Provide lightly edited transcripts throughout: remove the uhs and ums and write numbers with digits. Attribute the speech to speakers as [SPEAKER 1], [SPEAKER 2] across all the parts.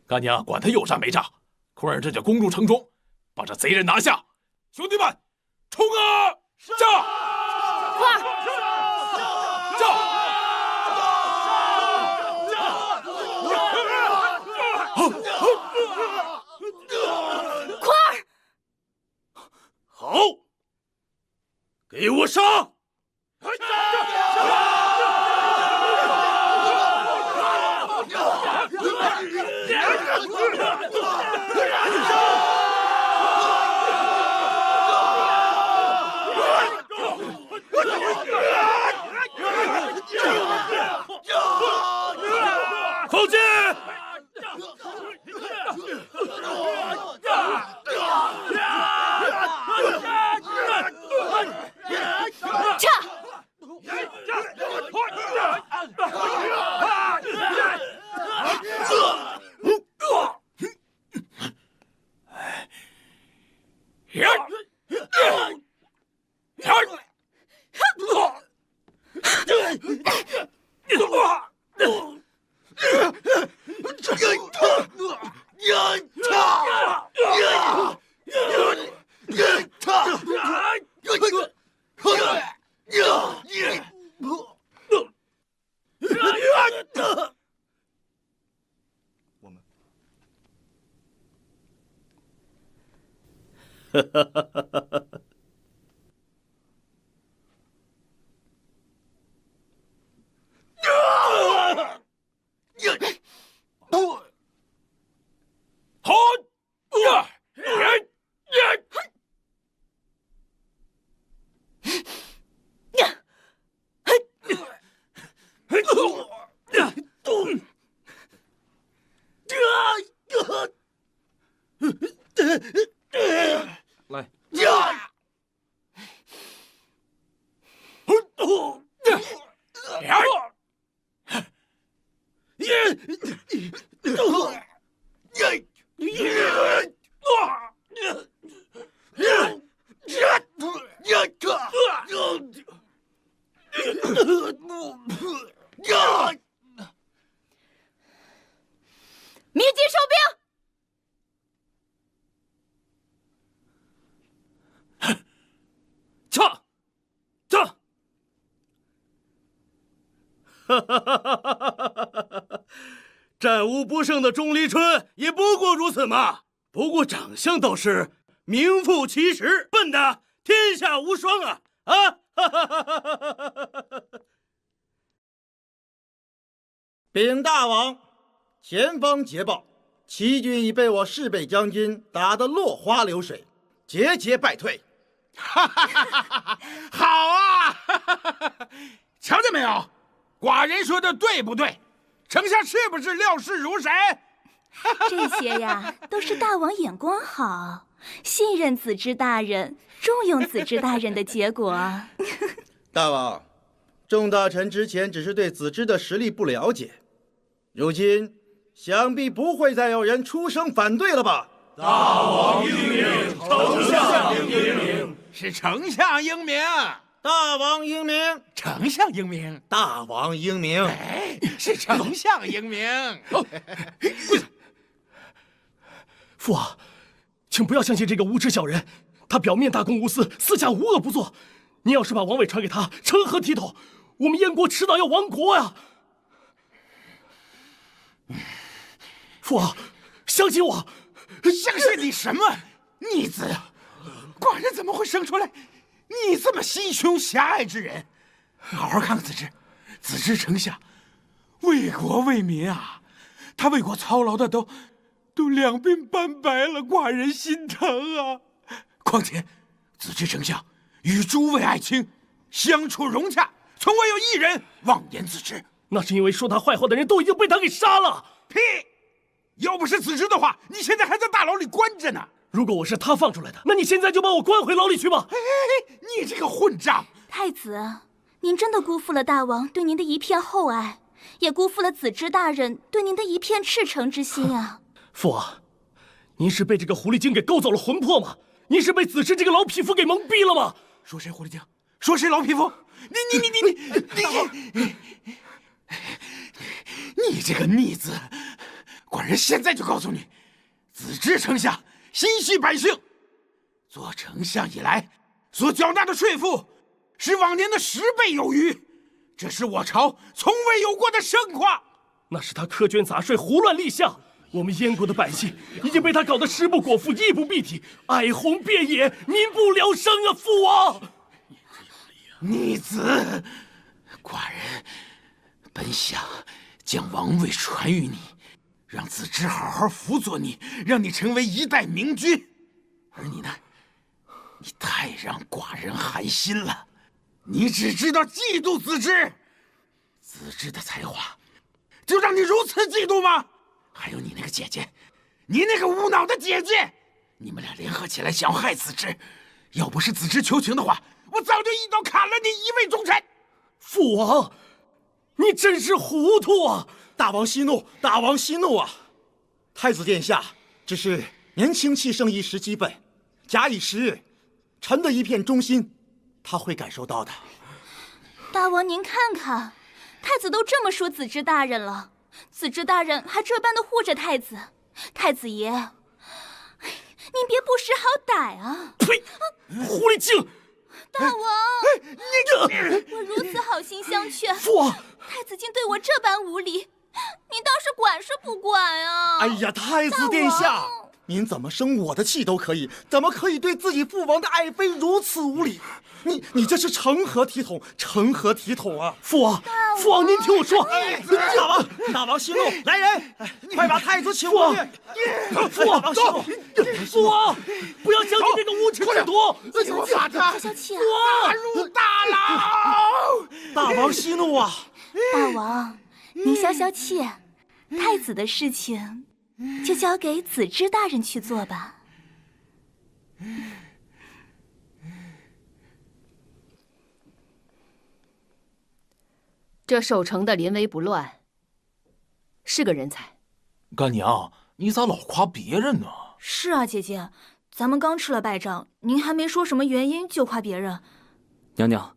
[SPEAKER 1] 干娘管他有诈没诈，坤儿这就攻入城中，把这贼人拿下。兄弟们，冲啊！驾！
[SPEAKER 2] 快！
[SPEAKER 1] 驾！
[SPEAKER 2] 坤儿，
[SPEAKER 1] 好，给我上！放箭！
[SPEAKER 2] 撤！
[SPEAKER 1] 我们，好！来！
[SPEAKER 2] 密集收兵！
[SPEAKER 1] 驾！驾！战无不胜的钟离春也不过如此嘛。不过长相倒是名副其实，笨的天下无双啊！啊！
[SPEAKER 3] 禀大王，前方捷报，齐军已被我市北将军打得落花流水，节节败退。
[SPEAKER 4] 好啊！瞧见没有，寡人说的对不对？丞相是不是料事如神？
[SPEAKER 2] 这些呀，都是大王眼光好，信任子之大人，重用子之大人的结果。
[SPEAKER 3] 大王，众大臣之前只是对子之的实力不了解，如今想必不会再有人出声反对了吧？
[SPEAKER 1] 大王英明，丞相英明。
[SPEAKER 4] 是丞相英明，
[SPEAKER 3] 大王英明，
[SPEAKER 4] 丞相英明，
[SPEAKER 3] 大王英明。
[SPEAKER 4] 哎，是丞相英明。
[SPEAKER 1] 跪下！父王，请不要相信这个无耻小人，他表面大公无私，私下无恶不作。您要是把王位传给他，成何体统？我们燕国迟早要亡国呀！父王，相信我。
[SPEAKER 4] 相信你什么？逆子！寡人怎么会生出来你这么心胸狭隘之人？好好看看子之，子之丞相为国为民啊，他为国操劳的都两鬓斑白了，寡人心疼啊。况且子之丞相与诸位爱卿相处融洽，从未有一人妄言子之。
[SPEAKER 1] 那是因为说他坏话的人都已经被他给杀了。
[SPEAKER 4] 屁！要不是子之的话，你现在还在大牢里关着呢。
[SPEAKER 1] 如果我是他放出来的，那你现在就把我关回牢里去吧！
[SPEAKER 4] 你这个混账！
[SPEAKER 2] 太子，您真的辜负了大王对您的一片厚爱，也辜负了子之大人对您的一片赤诚之心啊！
[SPEAKER 1] 父王，您是被这个狐狸精给勾走了魂魄吗？您是被子之这个老匹夫给蒙蔽了吗？
[SPEAKER 4] 说谁狐狸精？说谁老匹夫？你这个逆子！寡人现在就告诉你，子之丞相心系百姓，做丞相以来所缴纳的税赋是往年的10倍有余，这是我朝从未有过的盛况。
[SPEAKER 5] 那是他苛捐杂税、胡乱立项，我们燕国的百姓已经被他搞得食不果腹、衣不蔽体，哀鸿遍野，民不聊生啊！父王，
[SPEAKER 4] 逆子，寡人本想将王位传于你，让子之好好辅佐你，让你成为一代明君。而你呢，你太让寡人寒心了。你只知道嫉妒子之，子之的才华，就让你如此嫉妒吗？还有你那个姐姐，你那个无脑的姐姐，你们俩联合起来想害子之。要不是子之求情的话，我早就一刀砍了你一位忠臣。
[SPEAKER 5] 父王，你真是糊涂啊！
[SPEAKER 3] 大王息怒，大王息怒啊！太子殿下只是年轻气盛，一时激愤，假以时日，臣的一片忠心，他会感受到的。
[SPEAKER 2] 大王您看看，太子都这么说子之大人了，子之大人还这般的护着太子，太子爷，您别不识好歹啊！
[SPEAKER 5] 呸！狐狸精！
[SPEAKER 2] 大王，我如此好心相劝，
[SPEAKER 5] 父王，
[SPEAKER 2] 太子竟对我这般无礼，您倒是管是不管啊？
[SPEAKER 3] 哎呀，太子殿下，您怎么生我的气都可以，怎么可以对自己父王的爱妃如此无礼？你这是成何体统？成何体统啊！
[SPEAKER 5] 父王，父王，您听我说，
[SPEAKER 3] 大王息怒，来人，快把太子请过去！
[SPEAKER 5] 父王，走！父王，不要相信这个无耻之徒！
[SPEAKER 4] 给我把他
[SPEAKER 2] 消气啊！
[SPEAKER 4] 打入大牢！
[SPEAKER 3] 大王息怒啊！
[SPEAKER 2] 大王，您消消气，太子的事情就交给子之大人去做吧。
[SPEAKER 6] 这守城的临危不乱，是个人才。
[SPEAKER 7] 干娘，你咋老夸别人呢？
[SPEAKER 2] 是啊，姐姐，咱们刚吃了败仗，您还没说什么原因就夸别人。
[SPEAKER 8] 娘娘，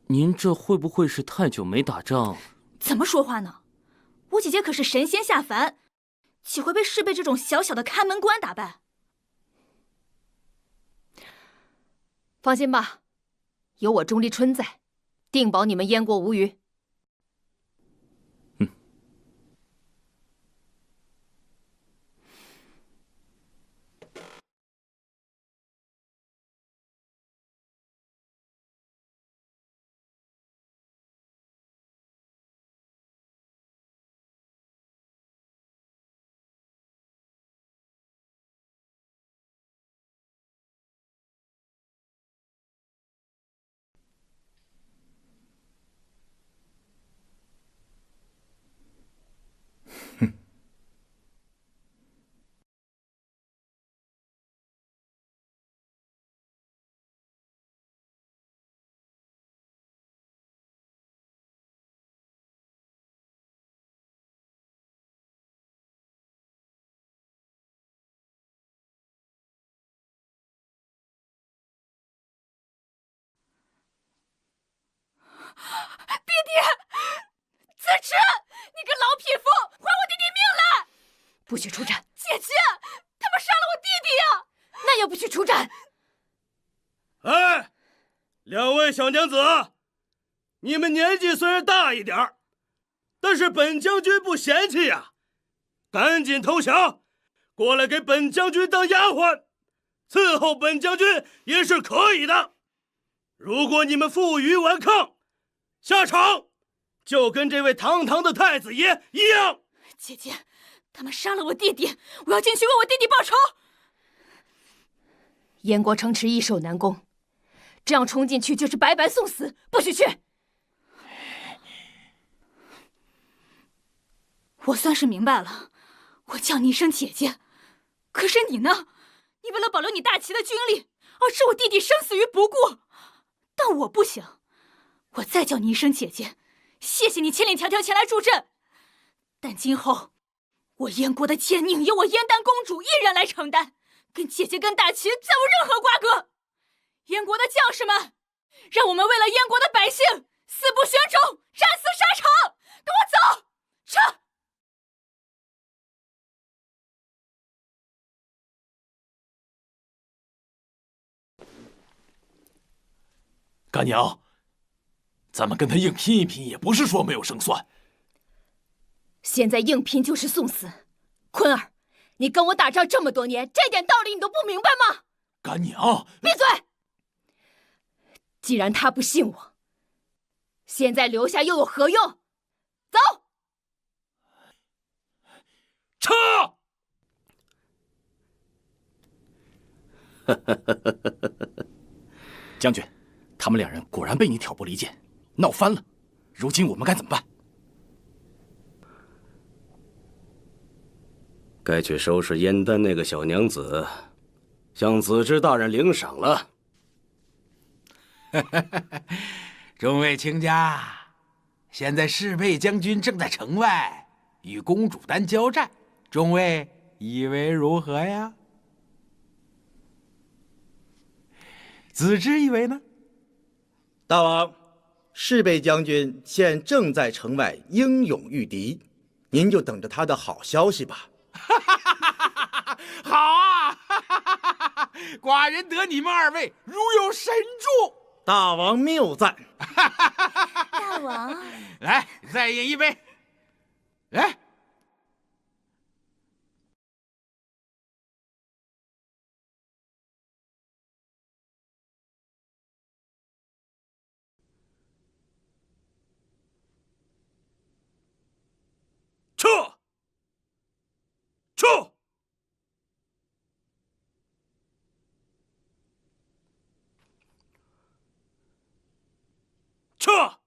[SPEAKER 8] 您这会不会是太久没打仗？
[SPEAKER 2] 怎么说话呢？我姐姐可是神仙下凡，岂会被侍卫这种小小的看门官打败？
[SPEAKER 6] 放心吧，有我钟离春在，定保你们燕国无虞。
[SPEAKER 2] 弟弟，子之，你个老匹夫，还我弟弟命来！
[SPEAKER 6] 不许出战！
[SPEAKER 2] 姐姐，他们杀了我弟弟呀！
[SPEAKER 6] 那也不许出战！
[SPEAKER 1] 哎，两位小娘子，你们年纪虽然大一点，但是本将军不嫌弃呀，赶紧投降，过来给本将军当丫鬟，伺候本将军也是可以的。如果你们负隅顽抗，下场就跟这位堂堂的太子爷一样。
[SPEAKER 2] 姐姐，他们杀了我弟弟，我要进去为我弟弟报仇。
[SPEAKER 6] 燕国城池易守难攻，这样冲进去就是白白送死，不许去！
[SPEAKER 2] 我算是明白了，我叫你一声姐姐，可是你呢？你为了保留你大齐的军力，而置我弟弟生死于不顾。但我不行，我再叫你一声姐姐，谢谢你千里迢迢前来助阵。但今后，我燕国的奸佞由我燕丹公主一人来承担，跟姐姐跟大齐再无任何瓜葛。燕国的将士们，让我们为了燕国的百姓，死不旋踵，战死沙场！跟我走，撤！
[SPEAKER 7] 干娘，咱们跟他硬拼一拼，也不是说没有胜算。
[SPEAKER 6] 现在硬拼就是送死。坤儿，你跟我打仗这么多年，这点道理你都不明白吗？
[SPEAKER 7] 干娘，
[SPEAKER 6] 闭嘴！既然他不信我，现在留下又有何用？走！
[SPEAKER 7] 撤！
[SPEAKER 5] 将军，他们两人果然被你挑拨离间，闹翻了。如今我们该怎么办？
[SPEAKER 1] 该去收拾燕丹那个小娘子，向子之大人领赏了。
[SPEAKER 4] 众位卿家，现在侍卫将军正在城外与公主丹交战，众位以为如何呀？子之以为呢？
[SPEAKER 3] 大王，侍卫将军现正在城外英勇御敌，您就等着他的好消息吧。
[SPEAKER 4] 好啊！寡人得你们二位如有神助。
[SPEAKER 3] 大王谬赞。
[SPEAKER 2] 大王，
[SPEAKER 4] 来，再饮一杯。来。
[SPEAKER 1] 撤！撤！撤！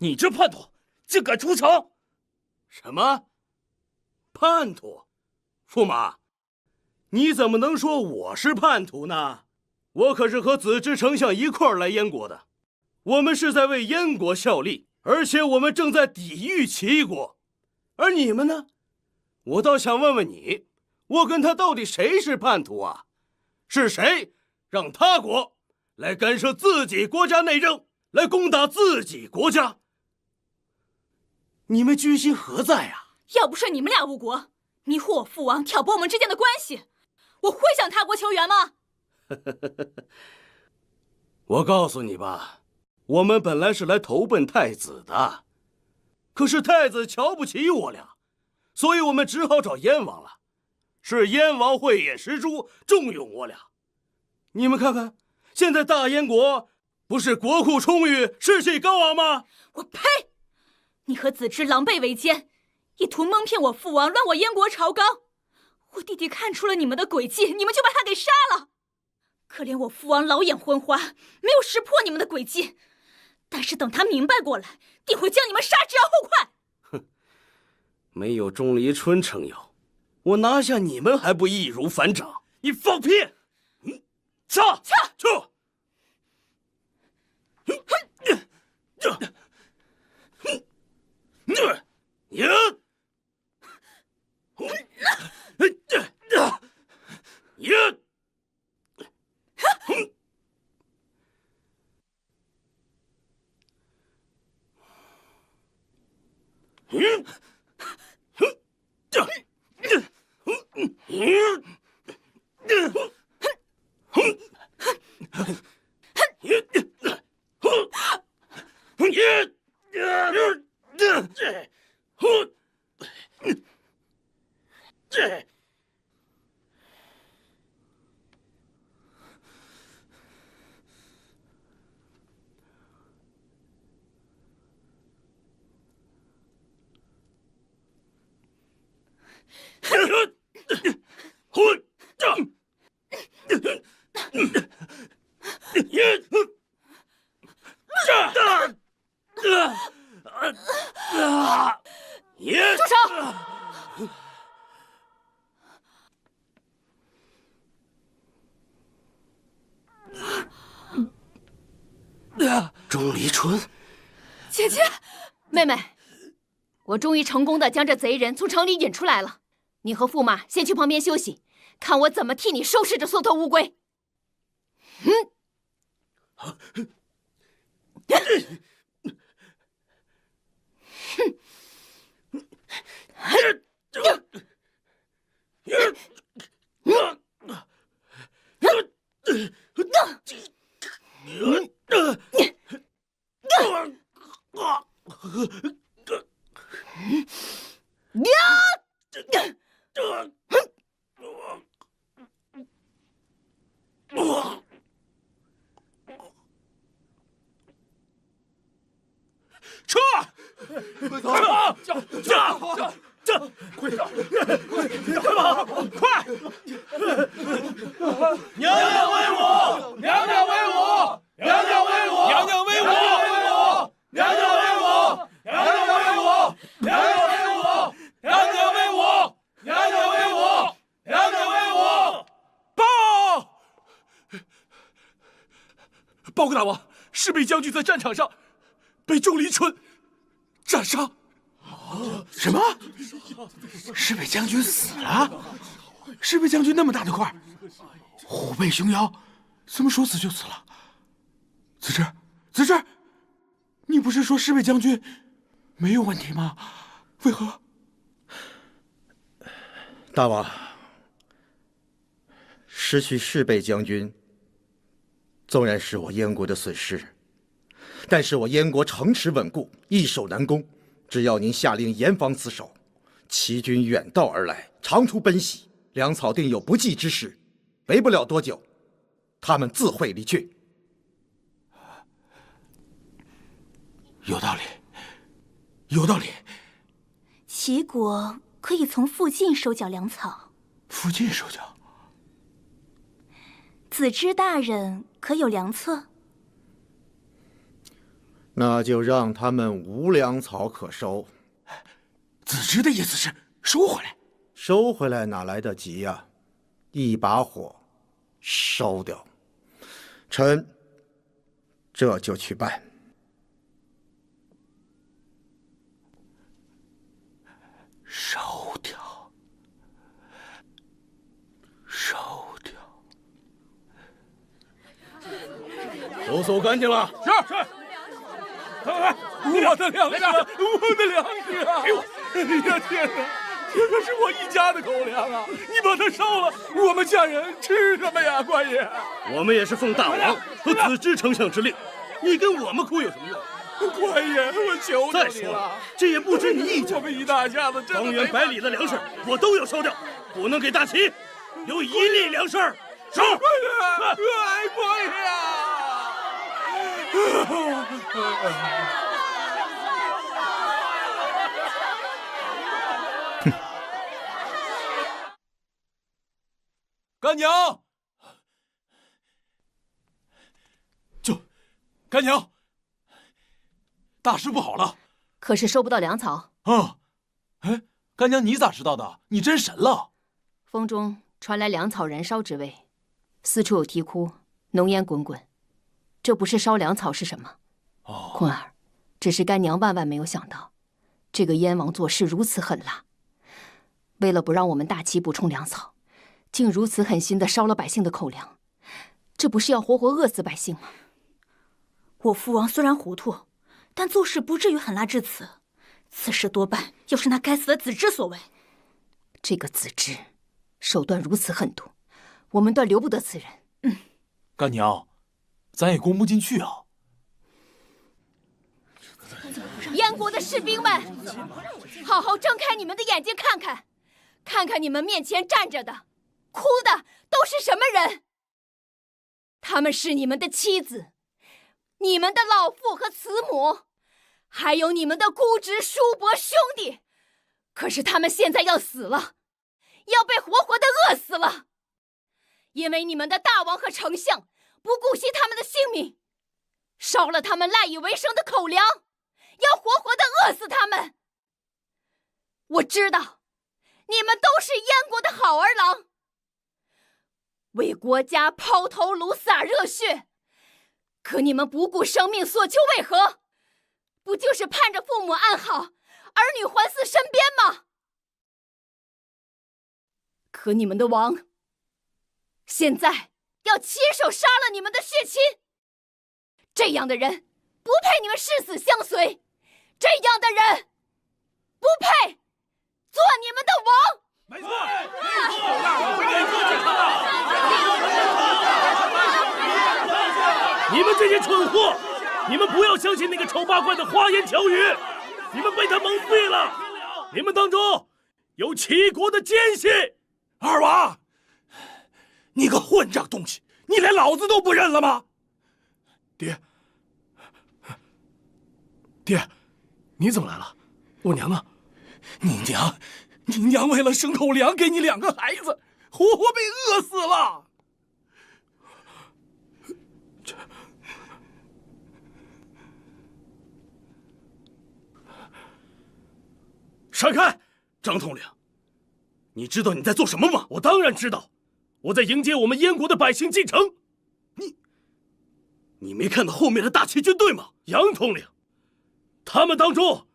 [SPEAKER 5] 你这叛徒，竟敢出城！
[SPEAKER 1] 什么？叛徒？驸马，你怎么能说我是叛徒呢？我可是和子之丞相一块儿来燕国的，我们是在为燕国效力，而且我们正在抵御齐国。而你们呢？我倒想问问你，我跟他到底谁是叛徒啊？是谁让他国来干涉自己国家内政，来攻打自己国家？你们居心何在啊？
[SPEAKER 2] 要不是你们俩误国，迷惑我父王，挑拨我们之间的关系，我会向他国求援吗？
[SPEAKER 1] 我告诉你吧，我们本来是来投奔太子的，可是太子瞧不起我俩，所以我们只好找燕王了。是燕王慧眼识珠，重用我俩。你们看看，现在大燕国不是国库充裕，士气高昂吗？
[SPEAKER 2] 我呸！你和子之狼狈为奸，意图蒙骗我父王，乱我燕国朝纲。我弟弟看出了你们的诡计，你们就把他给杀了。可怜我父王老眼昏花，没有识破你们的诡计。但是等他明白过来，定会将你们杀之而后快。
[SPEAKER 1] 哼，没有钟离春撑腰，我拿下你们还不易如反掌？
[SPEAKER 5] 你放屁！撤！
[SPEAKER 1] 撤！
[SPEAKER 2] 住手！
[SPEAKER 1] 钟离春，
[SPEAKER 2] 姐姐，
[SPEAKER 6] 妹妹，我终于成功的将这贼人从城里引出来了。你和驸马先去旁边休息，看我怎么替你收拾这缩头乌龟。
[SPEAKER 5] 撤！这，快点，快跑，快！
[SPEAKER 1] 娘娘威武！娘娘威武！娘娘威武！
[SPEAKER 7] 娘娘威武！
[SPEAKER 1] 娘娘威武！娘娘威武！娘娘威武！娘娘威武！娘娘威武！娘娘威武！
[SPEAKER 5] 报告大王，侍卫将军在战场上被钟离春斩杀。
[SPEAKER 4] 什么？侍卫将军死了？侍卫将军那么大的块，虎背熊腰，怎么说死就死了？子之，你不是说侍卫将军没有问题吗？为何？
[SPEAKER 3] 大王，失去侍卫将军，纵然是我燕国的损失，但是我燕国城池稳固，易守难攻。只要您下令严防死守，齐军远道而来，长途奔袭，粮草定有不济之时，没不了多久，他们自会离去。
[SPEAKER 4] 有道理，有道理。
[SPEAKER 2] 齐国可以从附近收缴粮草。
[SPEAKER 4] 附近收缴？
[SPEAKER 2] 子之大人可有良策？
[SPEAKER 3] 那就让他们无粮草可收。
[SPEAKER 4] 子之的意思是收回来？
[SPEAKER 3] 收回来哪来得及呀？一把火烧掉。臣这就去办。
[SPEAKER 4] 烧掉，烧掉。
[SPEAKER 1] 都搜干净了。
[SPEAKER 5] 是。我的粮食，我的粮食啊！哎呀天哪，这可是我一家的口粮啊！你把它烧了，我们家人吃什么呀，官爷？
[SPEAKER 1] 我们也是奉大王和子之丞相之令，你跟我们哭有什么用？
[SPEAKER 5] 官爷，我求
[SPEAKER 1] 再说了，这也不止你一家，
[SPEAKER 5] 我们一大家子，
[SPEAKER 1] 方圆100里的粮食我都要烧掉，不能给大齐有一粒粮食。烧！
[SPEAKER 5] 官爷，官爷啊！
[SPEAKER 7] 干娘，干娘，大事不好了！
[SPEAKER 6] 可是收不到粮草。
[SPEAKER 7] 哎，干娘你咋知道的？你真神了！
[SPEAKER 6] 风中传来粮草燃烧之味，四处有啼哭，浓烟滚滚。这不是烧粮草是什么？坤儿，只是干娘万万没有想到，这个燕王做事如此狠辣。为了不让我们大齐补充粮草，竟如此狠心地烧了百姓的口粮，这不是要活活饿死百姓吗？
[SPEAKER 2] 我父王虽然糊涂，但做事不至于狠辣至此。此事多半又是那该死的子之所为。
[SPEAKER 6] 这个子之手段如此狠毒，我们断留不得此人。
[SPEAKER 7] 干娘，咱也攻不进去啊！
[SPEAKER 6] 燕国的士兵们，好好睁开你们的眼睛看看，看看你们面前站着的、哭的都是什么人？他们是你们的妻子、你们的老父和慈母，还有你们的姑侄、叔伯、兄弟。可是他们现在要死了，要被活活的饿死了，因为你们的大王和丞相不顾惜他们的性命，烧了他们赖以为生的口粮，要活活的饿死他们。我知道，你们都是燕国的好儿郎，为国家抛头颅、洒热血，可你们不顾生命所求为何？不就是盼着父母安好，儿女环伺身边吗？可你们的王现在要亲手杀了你们的血亲，这样的人不配你们誓死相随，这样的人不配做你们的王。
[SPEAKER 1] 没错，
[SPEAKER 5] 你们这些蠢货，你们不要相信那个丑八怪的花言巧语，你们被他蒙蔽了。你们当中有齐国的奸细。
[SPEAKER 7] 二王，你个混账东西，你连老子都不认了吗？
[SPEAKER 5] 爹，你怎么来了？我娘呢？
[SPEAKER 7] 你娘为了生口粮，给你2个孩子，活活被饿死了。
[SPEAKER 5] 闪开！
[SPEAKER 1] 张统领，你知道你在做什么吗？
[SPEAKER 5] 我当然知道，我在迎接我们燕国的百姓进城。
[SPEAKER 1] 你没看到后面的大齐军队吗？
[SPEAKER 5] 杨统领，他们当中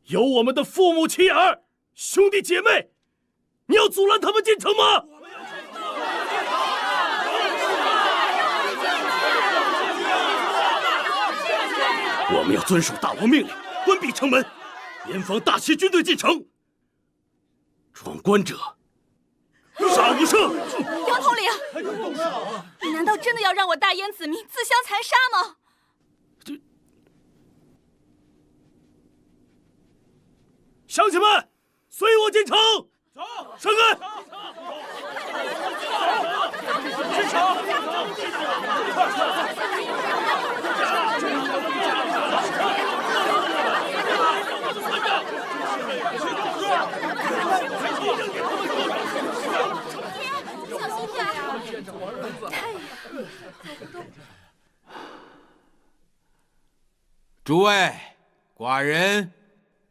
[SPEAKER 5] 有我们的父母妻儿、兄弟姐妹，你要阻拦他们进城吗？
[SPEAKER 1] 我们要遵守大王命令，关闭城门，严防大齐军队进城。闯关者，杀无赦！
[SPEAKER 2] 杨统领，你难道真的要让我大燕子民自相残杀吗？
[SPEAKER 5] 乡亲们，随我进城！走，闪开！进城！
[SPEAKER 4] 诸位，寡人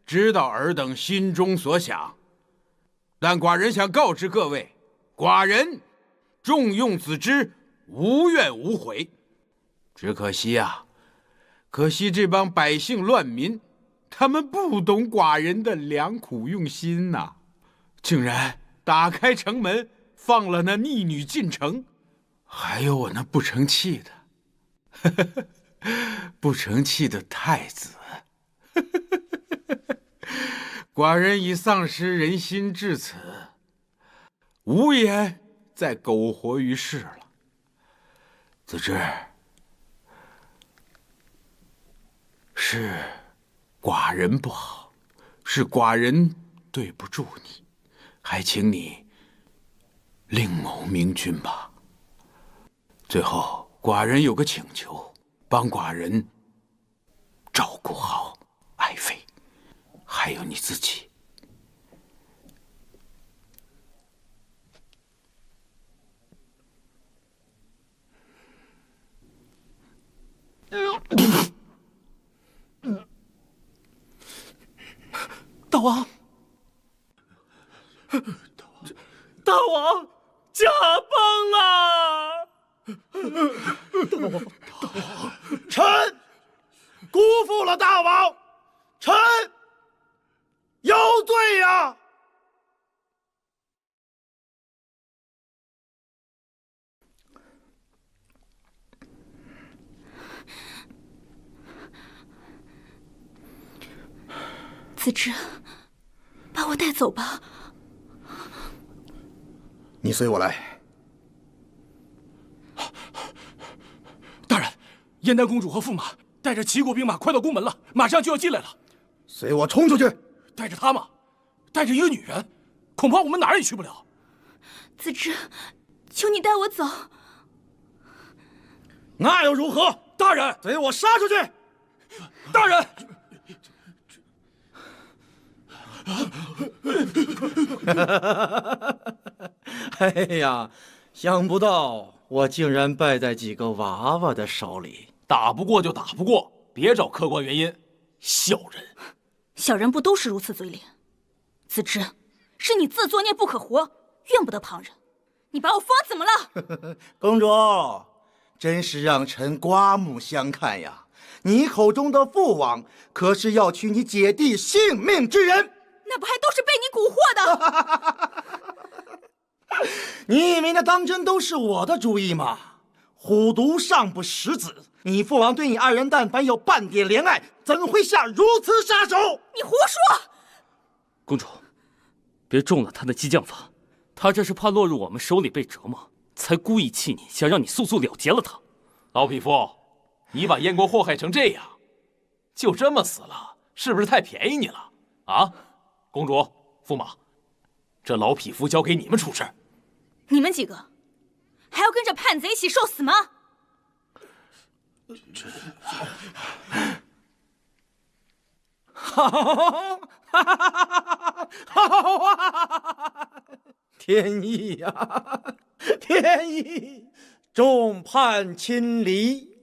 [SPEAKER 4] 知道尔等心中所想，但寡人想告知各位，寡人重用子之，无怨无悔。只可惜啊，可惜这帮百姓乱民，他们不懂寡人的良苦用心呐，竟然打开城门，放了那逆女进城，还有我那不成器的，不成器的太子。寡人已丧失人心至此，无颜再苟活于世了。子之，是寡人不好，是寡人对不住你，还请你另谋明君吧。最后，寡人有个请求，帮寡人照顾好爱妃，还有你自己。
[SPEAKER 5] 大王，大王驾崩了！
[SPEAKER 3] 臣辜负了大王，臣有罪呀！
[SPEAKER 2] 子之，把我带走吧。
[SPEAKER 3] 你随我来。
[SPEAKER 5] 大人，燕丹公主和驸马带着齐国兵马快到宫门了，马上就要进来了。
[SPEAKER 3] 随我冲出去！
[SPEAKER 5] 带着他吗？带着一个女人，恐怕我们哪儿也去不了。
[SPEAKER 2] 子之，求你带我走。
[SPEAKER 3] 那又如何？
[SPEAKER 5] 大人，
[SPEAKER 3] 随我杀出去！
[SPEAKER 5] 大人。
[SPEAKER 3] 哎呀，想不到我竟然败在几个娃娃的手里。
[SPEAKER 7] 打不过就打不过，别找客观原因。小人，
[SPEAKER 2] 小人不都是如此嘴脸？子之，是你自作孽不可活，怨不得旁人。你把我封怎么了？
[SPEAKER 3] 公主，真是让臣刮目相看呀！你口中的父王，可是要取你姐弟性命之人。
[SPEAKER 2] 那不还都是被你蛊惑
[SPEAKER 3] 的？你以为那当真都是我的主意吗？虎毒尚不食子，你父王对你二人但凡有半点怜爱，怎会下如此杀手？
[SPEAKER 2] 你胡说！
[SPEAKER 8] 公主，别中了他的激将法，他这是怕落入我们手里被折磨，才故意气你，想让你速速了结了他。
[SPEAKER 7] 老匹夫，你把燕国祸害成这样，就这么死了，是不是太便宜你了？啊，公主、驸马，这老匹夫交给你们处置。
[SPEAKER 2] 你们几个还要跟着叛贼一起受死吗？
[SPEAKER 3] 天意呀，天意！众叛亲离。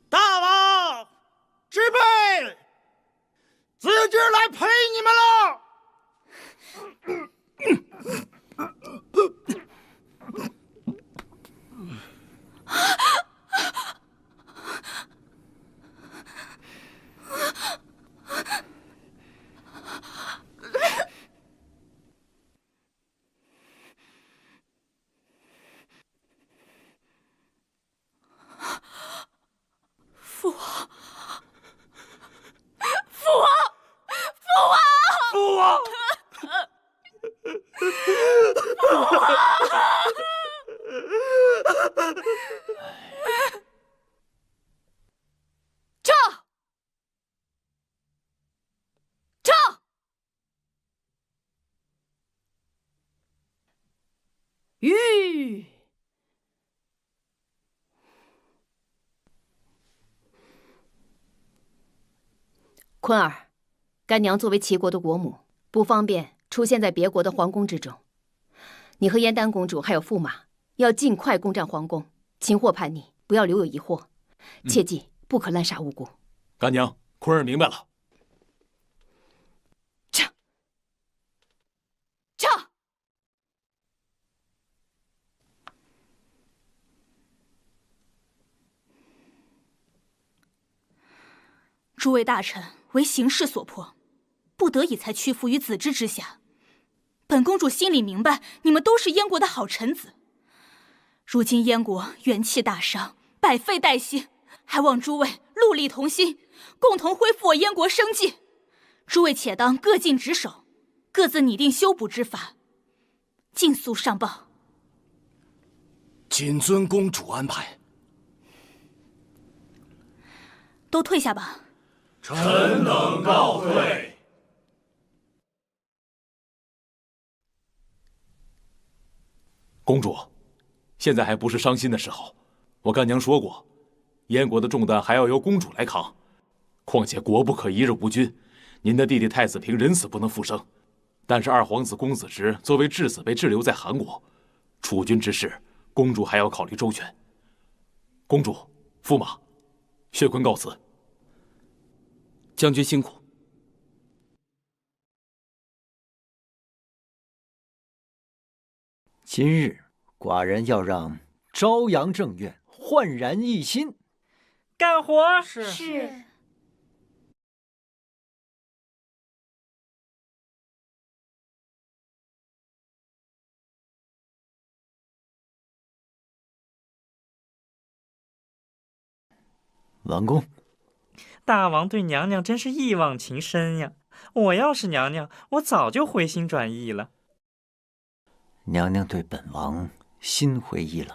[SPEAKER 3] 大王，之辈，子侄来陪你们了。
[SPEAKER 2] 父王，父王，父王，
[SPEAKER 5] 父王！
[SPEAKER 6] 撤！撤！吁！坤儿，干娘作为齐国的国母，不方便出现在别国的皇宫之中。你和燕丹公主还有驸马要尽快攻占皇宫，擒获叛逆，不要留有疑惑，切记不可滥杀无辜。
[SPEAKER 7] 干娘，坤儿明白了。
[SPEAKER 6] 撤！撤！
[SPEAKER 2] 诸位大臣为形势所迫，不得已才屈服于子之之下。本公主心里明白，你们都是燕国的好臣子。如今燕国元气大伤，百废待兴，还望诸位戮力同心，共同恢复我燕国生机。诸位且当各尽职守，各自拟定修补之法，尽速上报。
[SPEAKER 7] 谨遵公主安排。
[SPEAKER 2] 都退下吧。
[SPEAKER 5] 臣等告退。
[SPEAKER 7] 公主，现在还不是伤心的时候。我干娘说过，燕国的重担还要由公主来扛。况且国不可一日无君，您的弟弟太子平人死不能复生，但是二皇子公子直作为质子被滞留在韩国，储君之事，公主还要考虑周全。公主、驸马，薛坤告辞。
[SPEAKER 8] 将军辛苦。
[SPEAKER 9] 今日寡人要让朝阳正院焕然一新。
[SPEAKER 10] 干活
[SPEAKER 6] 是。
[SPEAKER 9] 王公，
[SPEAKER 10] 大王对娘娘真是一往情深呀！我要是娘娘，我早就回心转意了。
[SPEAKER 9] 娘娘对本王心灰意冷，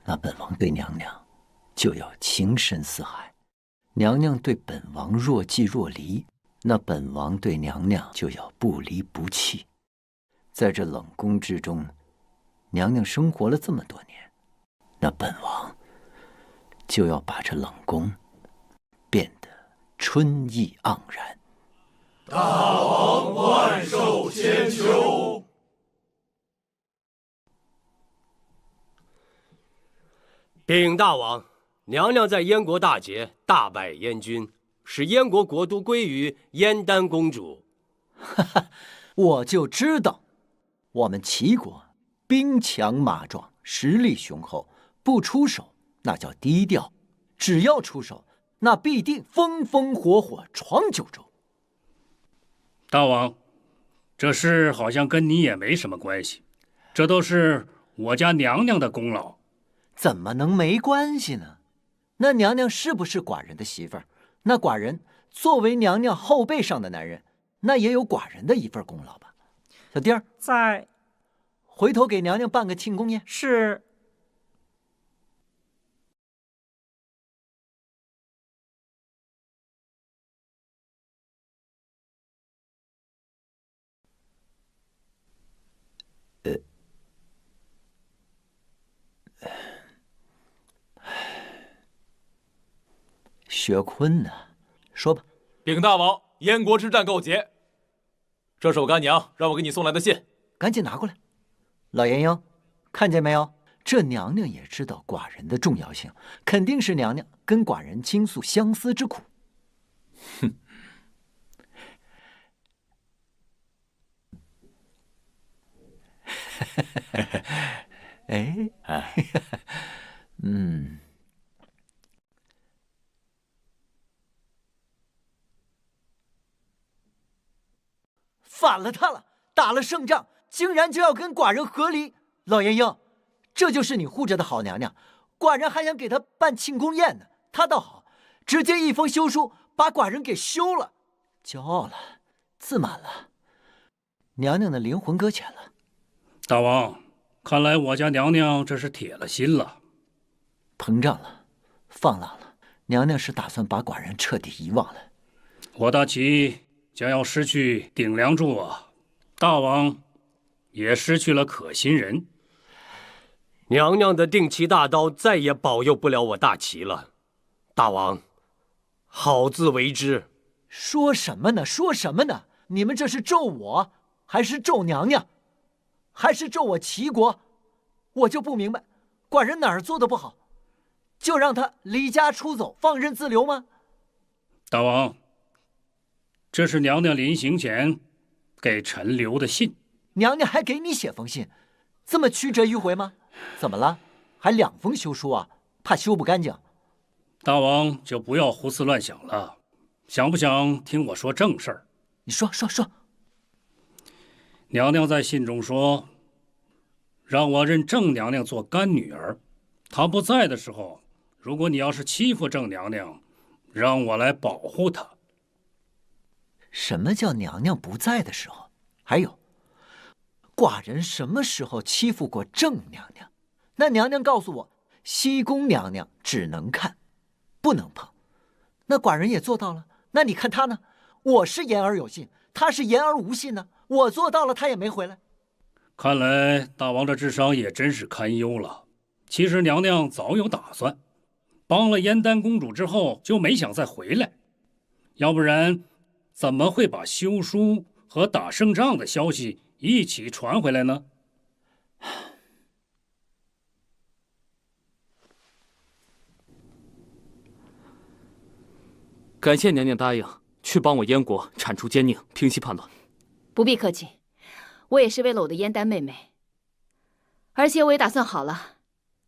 [SPEAKER 9] 那本王对娘娘就要情深似海；娘娘对本王若即若离，那本王对娘娘就要不离不弃。在这冷宫之中，娘娘生活了这么多年，那本王就要把这冷宫变得春意盎然。
[SPEAKER 5] 大王万寿千秋。
[SPEAKER 11] 禀大王，娘娘在燕国大捷，大败燕军，使燕国国都归于燕丹公主。
[SPEAKER 9] 哈哈，我就知道，我们齐国兵强马壮，实力雄厚，不出手那叫低调，只要出手，那必定风风火火闯九州。
[SPEAKER 12] 大王，这事好像跟你也没什么关系，这都是我家娘娘的功劳。
[SPEAKER 9] 怎么能没关系呢？那娘娘是不是寡人的媳妇儿？那寡人作为娘娘后背上的男人，那也有寡人的一份功劳吧？小丁儿，
[SPEAKER 10] 在，
[SPEAKER 9] 回头给娘娘办个庆功宴。
[SPEAKER 10] 是。
[SPEAKER 9] 薛坤呢？说吧。
[SPEAKER 7] 禀大王，燕国之战告捷。这是我干娘让我给你送来的信，
[SPEAKER 9] 赶紧拿过来。老严英，看见没有？这娘娘也知道寡人的重要性，肯定是娘娘跟寡人倾诉相思之苦。
[SPEAKER 7] 哼。
[SPEAKER 9] 哎，反了他了，打了胜仗，竟然就要跟寡人和离。老严英，这就是你护着的好娘娘，寡人还想给她办庆功宴呢。她倒好，直接一封休书把寡人给休了，骄傲了，自满了，娘娘的灵魂搁浅了。
[SPEAKER 12] 大王，看来我家娘娘这是铁了心了，
[SPEAKER 9] 膨胀了，放浪了。娘娘是打算把寡人彻底遗忘了。
[SPEAKER 12] 我大齐将要失去顶梁柱啊，大王也失去了可心人。
[SPEAKER 11] 娘娘的定齐大刀再也保佑不了我大齐了，大王，好自为之。
[SPEAKER 9] 说什么呢？说什么呢？你们这是咒我，还是咒娘娘，还是咒我齐国？我就不明白，寡人哪儿做的不好，就让他离家出走，放任自流吗？
[SPEAKER 12] 大王，这是娘娘临行前给臣留的信。
[SPEAKER 9] 娘娘还给你写封信，这么曲折迂回吗？怎么了？还2封休书啊？怕修不干净？
[SPEAKER 12] 大王就不要胡思乱想了，想不想听我说正事儿？
[SPEAKER 9] 你说。
[SPEAKER 12] 娘娘在信中说，让我认郑娘娘做干女儿。她不在的时候，如果你要是欺负郑娘娘，让我来保护她。
[SPEAKER 9] 什么叫娘娘不在的时候？还有，寡人什么时候欺负过郑娘娘？那娘娘告诉我，西宫娘娘只能看，不能碰。那寡人也做到了。那你看她呢？我是言而有信，她是言而无信呢。我做到了，她也没回来。
[SPEAKER 12] 看来大王的智商也真是堪忧了。其实娘娘早有打算，帮了燕丹公主之后就没想再回来，要不然怎么会把休书和打胜仗的消息一起传回来呢？
[SPEAKER 8] 感谢娘娘答应去帮我燕国铲除奸佞，平息叛乱。
[SPEAKER 6] 不必客气，我也是为了我的燕丹妹妹，而且我也打算好了，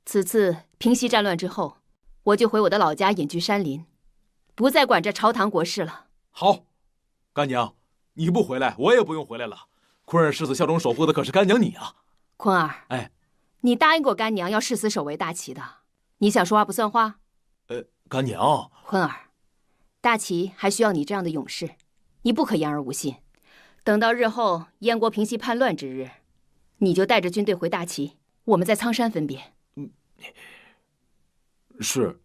[SPEAKER 6] 此次平息战乱之后，我就回我的老家隐居山林，不再管这朝堂国事了。
[SPEAKER 7] 好，干娘，你不回来，我也不用回来了。坤儿誓死效忠守护的可是干娘你啊！
[SPEAKER 6] 坤儿，
[SPEAKER 7] 哎，
[SPEAKER 6] 你答应过干娘要誓死守卫大齐的，你想说话不算话？
[SPEAKER 7] 干娘，
[SPEAKER 6] 坤儿，大齐还需要你这样的勇士，你不可言而无信。等到日后燕国平息叛乱之日，你就带着军队回大齐，我们在苍山分别。
[SPEAKER 7] 是。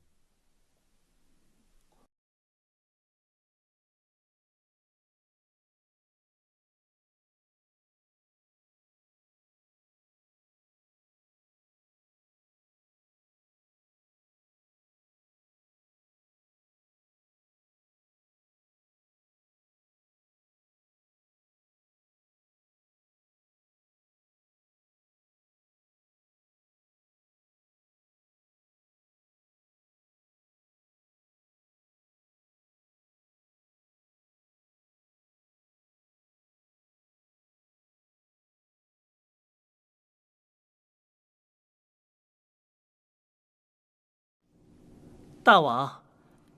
[SPEAKER 5] 大王，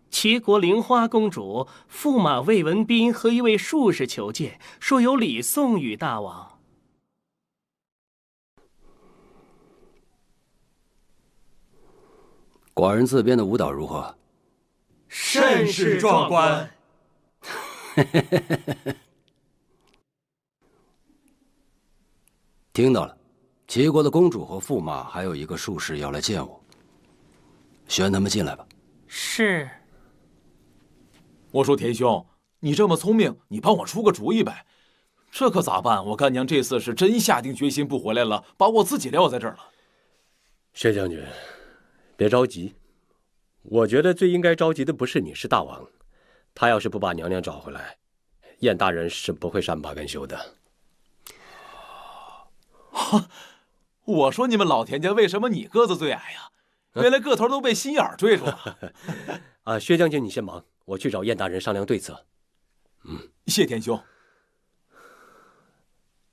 [SPEAKER 5] 齐国灵花公主、驸马魏文斌和一位术士求见，说有礼送与大王。
[SPEAKER 11] 寡人自编的舞蹈如何？
[SPEAKER 1] 甚是壮观。
[SPEAKER 11] 听到了，齐国的公主和驸马还有一个术士要来见我，宣他们进来吧。
[SPEAKER 5] 是。
[SPEAKER 7] 我说田兄，你这么聪明，你帮我出个主意呗。这可咋办？我干娘这次是真下定决心不回来了，把我自己撂在这儿了。
[SPEAKER 11] 薛将军，别着急，我觉得最应该着急的不是你，是大王。他要是不把娘娘找回来，燕大人是不会善罢甘休的。
[SPEAKER 7] 我说你们老田家为什么你个子最矮呀？原来个头都被心眼追住了。
[SPEAKER 11] 薛将军你先忙，我去找燕大人商量对策。
[SPEAKER 7] 谢天兄。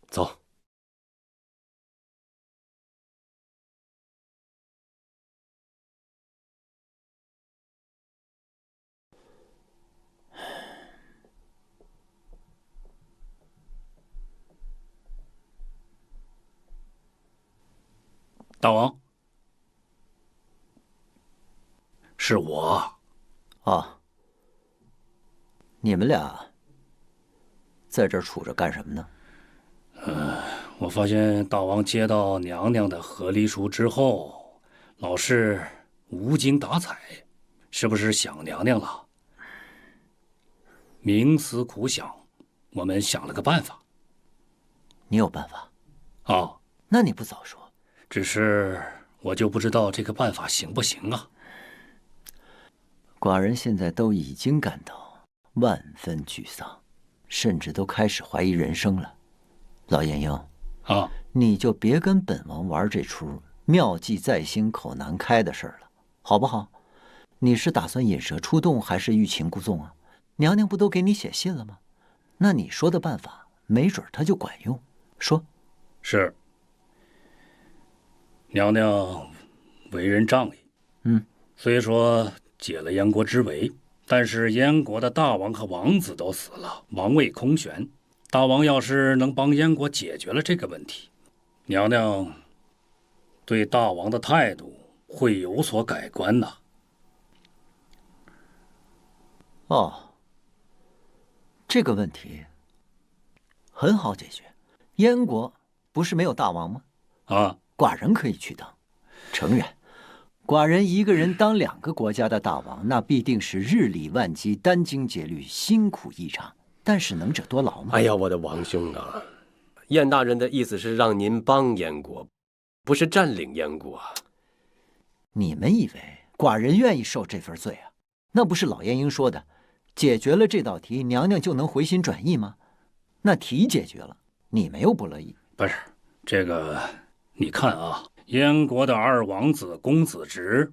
[SPEAKER 11] 走。
[SPEAKER 12] 大王，是我。
[SPEAKER 9] 啊，你们俩在这儿杵着干什么呢？
[SPEAKER 12] 我发现大王接到娘娘的和离书之后，老是无精打采，是不是想娘娘了？冥思苦想，我们想了个办法。
[SPEAKER 9] 你有办法？
[SPEAKER 12] 啊，
[SPEAKER 9] 那你不早说。
[SPEAKER 12] 只是我就不知道这个办法行不行啊。
[SPEAKER 9] 寡人现在都已经感到万分沮丧，甚至都开始怀疑人生了。老晏婴
[SPEAKER 12] 啊，
[SPEAKER 9] 你就别跟本王玩这出妙计在心口难开的事儿了，好不好？你是打算引蛇出洞，还是欲擒故纵啊？娘娘不都给你写信了吗？那你说的办法，没准她就管用。说。
[SPEAKER 12] 是。娘娘为人仗义，虽说解了燕国之围，但是燕国的大王和王子都死了，王位空悬。大王要是能帮燕国解决了这个问题，娘娘对大王的态度会有所改观呐。
[SPEAKER 9] 哦，这个问题很好解决。燕国不是没有大王吗？
[SPEAKER 12] 啊。
[SPEAKER 9] 寡人可以去当。诚然，寡人一个人当2个国家的大王，那必定是日理万机、殚精竭虑、辛苦异常。但是能者多劳嘛。
[SPEAKER 11] 哎呀，我的王兄啊，燕大人的意思是让您帮燕国，不是占领燕国。
[SPEAKER 9] 你们以为寡人愿意受这份罪啊？那不是老晏婴说的，解决了这道题，娘娘就能回心转意吗？那题解决了，你们又不乐意。
[SPEAKER 12] 不是这个。你看啊，燕国的2王子公子直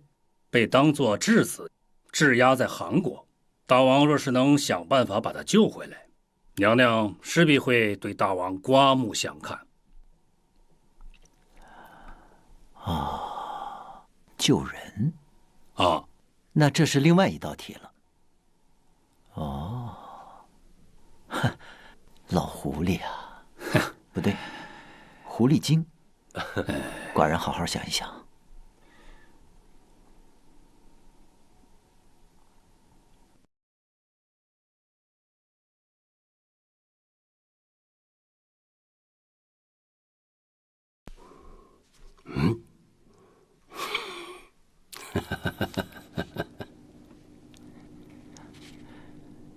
[SPEAKER 12] 被当作质子质押在韩国，大王若是能想办法把他救回来，娘娘势必会对大王刮目相看。
[SPEAKER 9] 啊，救人
[SPEAKER 12] 啊，
[SPEAKER 9] 那这是另外一道题了。哦，哼，老狐狸啊，不对，狐狸精。寡人好好想一想。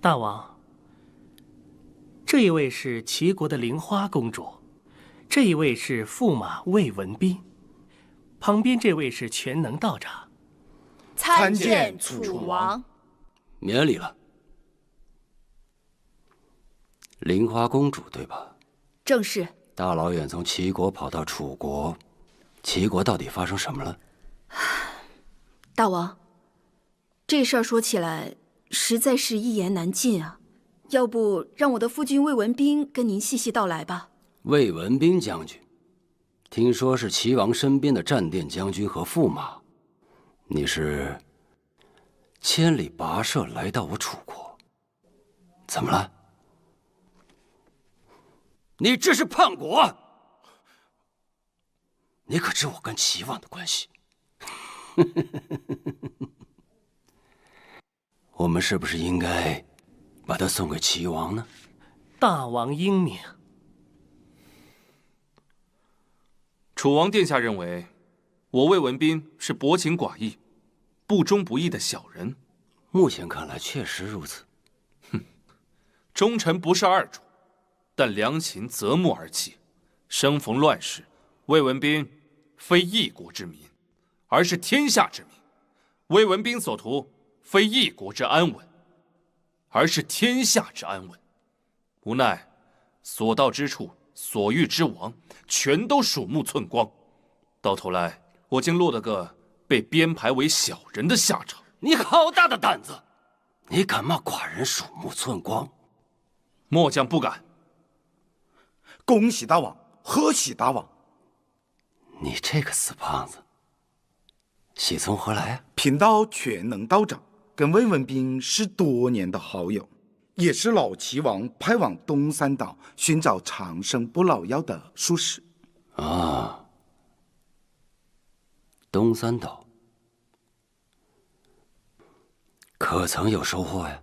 [SPEAKER 5] 大王，这一位是齐国的玲花公主。这一位是驸马魏文斌，旁边这位是全能道长。
[SPEAKER 6] 参见楚王。
[SPEAKER 13] 免礼了。玲花公主对吧？
[SPEAKER 6] 正是。
[SPEAKER 13] 大老远从齐国跑到楚国，齐国到底发生什么了？
[SPEAKER 6] 大王，这事儿说起来实在是一言难尽啊。要不让我的夫君魏文斌跟您细细道来吧。
[SPEAKER 13] 魏文斌将军，听说是齐王身边的战殿将军和驸马，你是千里跋涉来到我楚国，怎么了？你这是叛国！你可知我跟齐王的关系？我们是不是应该把他送给齐王呢？
[SPEAKER 5] 大王英明。
[SPEAKER 14] 楚王殿下认为，我魏文斌是薄情寡义、不忠不义的小人。
[SPEAKER 13] 目前看来确实如此。
[SPEAKER 14] 哼，忠臣不是二主，但良禽择木而栖。生逢乱世，魏文斌非一国之民，而是天下之民。魏文斌所图，非一国之安稳，而是天下之安稳。无奈所到之处，所遇之亡，全都鼠目寸光。到头来，我竟落得个被编排为小人的下场。
[SPEAKER 13] 你好大的胆子！你敢骂寡人鼠目寸光？
[SPEAKER 14] 末将不敢。
[SPEAKER 3] 恭喜大王，贺喜大王！
[SPEAKER 13] 你这个死胖子，喜从何来啊？
[SPEAKER 3] 贫道全能道长跟魏文斌是多年的好友，也是老齐王派往东山岛寻找长生不老药的术士。
[SPEAKER 13] 啊，东山岛可曾有收获呀？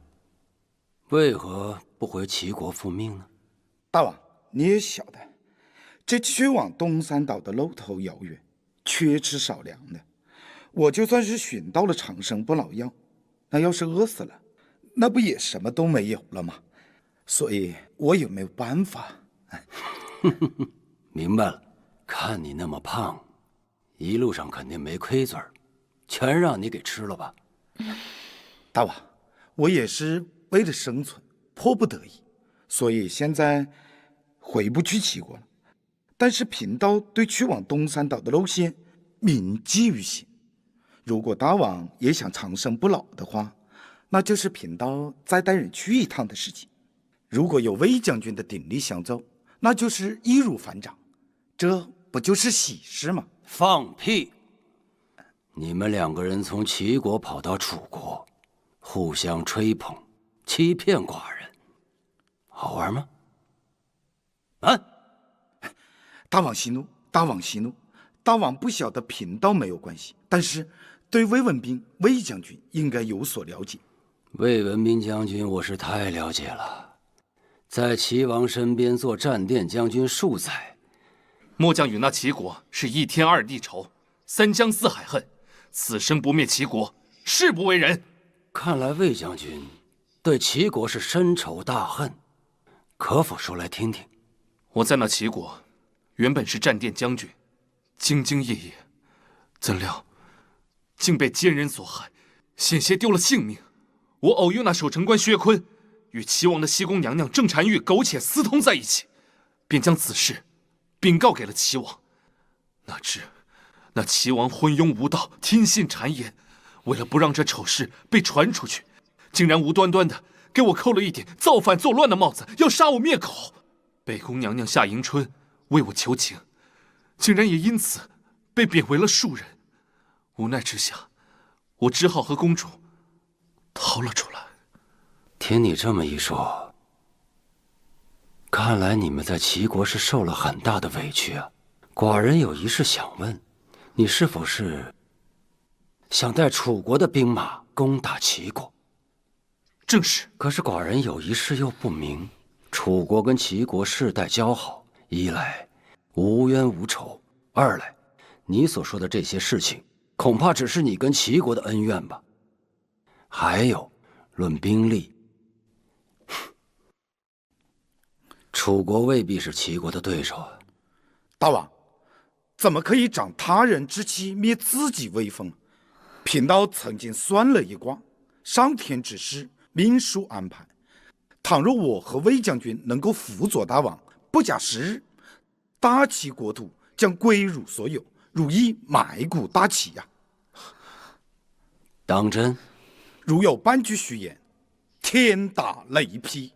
[SPEAKER 13] 为何不回齐国复命呢？
[SPEAKER 3] 大王，你也晓得，这去往东山岛的路途遥远，缺吃少粮的。我就算是寻到了长生不老药，那要是饿死了，那不也什么都没有了吗？所以我也没有办法。
[SPEAKER 13] 明白了，看你那么胖，一路上肯定没亏嘴儿，全让你给吃了吧？
[SPEAKER 3] 大王，我也是为了生存，迫不得已，所以现在回不去齐国了。但是贫道对去往东山岛的路线铭记于心。如果大王也想长生不老的话，那就是贫道再带人去一趟的事情。如果有魏将军的鼎力相奏，那就是易如反掌，这不就是喜事吗？
[SPEAKER 13] 放屁！你们两个人从齐国跑到楚国，互相吹捧，欺骗寡人，好玩吗？啊！
[SPEAKER 3] 大王息怒，大王息怒，大王不晓得贫道没有关系，但是对魏文斌、魏将军应该有所了解。
[SPEAKER 13] 魏文斌将军，我是太了解了，在齐王身边做战殿将军数载。
[SPEAKER 14] 末将与那齐国是一天二地仇，三江四海恨，此生不灭齐国，誓不为人。
[SPEAKER 13] 看来魏将军对齐国是深仇大恨，可否说来听听？
[SPEAKER 14] 我在那齐国原本是战殿将军，兢兢业业，怎料竟被奸人所害，险些丢了性命。我偶遇那守城官薛坤，与齐王的西宫娘娘郑婵玉苟且私通在一起，便将此事禀告给了齐王。哪知那齐王昏庸无道，听信谗言，为了不让这丑事被传出去，竟然无端端的给我扣了一顶造反作乱的帽子，要杀我灭口。北宫娘娘夏迎春为我求情，竟然也因此被贬为了庶人。无奈之下，我只好和公主逃了出来。
[SPEAKER 13] 听你这么一说，看来你们在齐国是受了很大的委屈啊。寡人有一事想问，你是否是想带楚国的兵马攻打齐国？
[SPEAKER 14] 正是。
[SPEAKER 13] 可是寡人有一事又不明，楚国跟齐国世代交好，一来无冤无仇，二来你所说的这些事情，恐怕只是你跟齐国的恩怨吧。还有，论兵力，楚国未必是齐国的对手啊。
[SPEAKER 3] 大王，怎么可以长他人之气，灭自己威风？贫道曾经算了一卦，上天之事，命数安排。倘若我和魏将军能够辅佐大王，不假时日，大齐国土将归汝所有，汝亦埋骨大齐呀！
[SPEAKER 13] 当真？
[SPEAKER 3] 如有半句虚言，天打雷劈！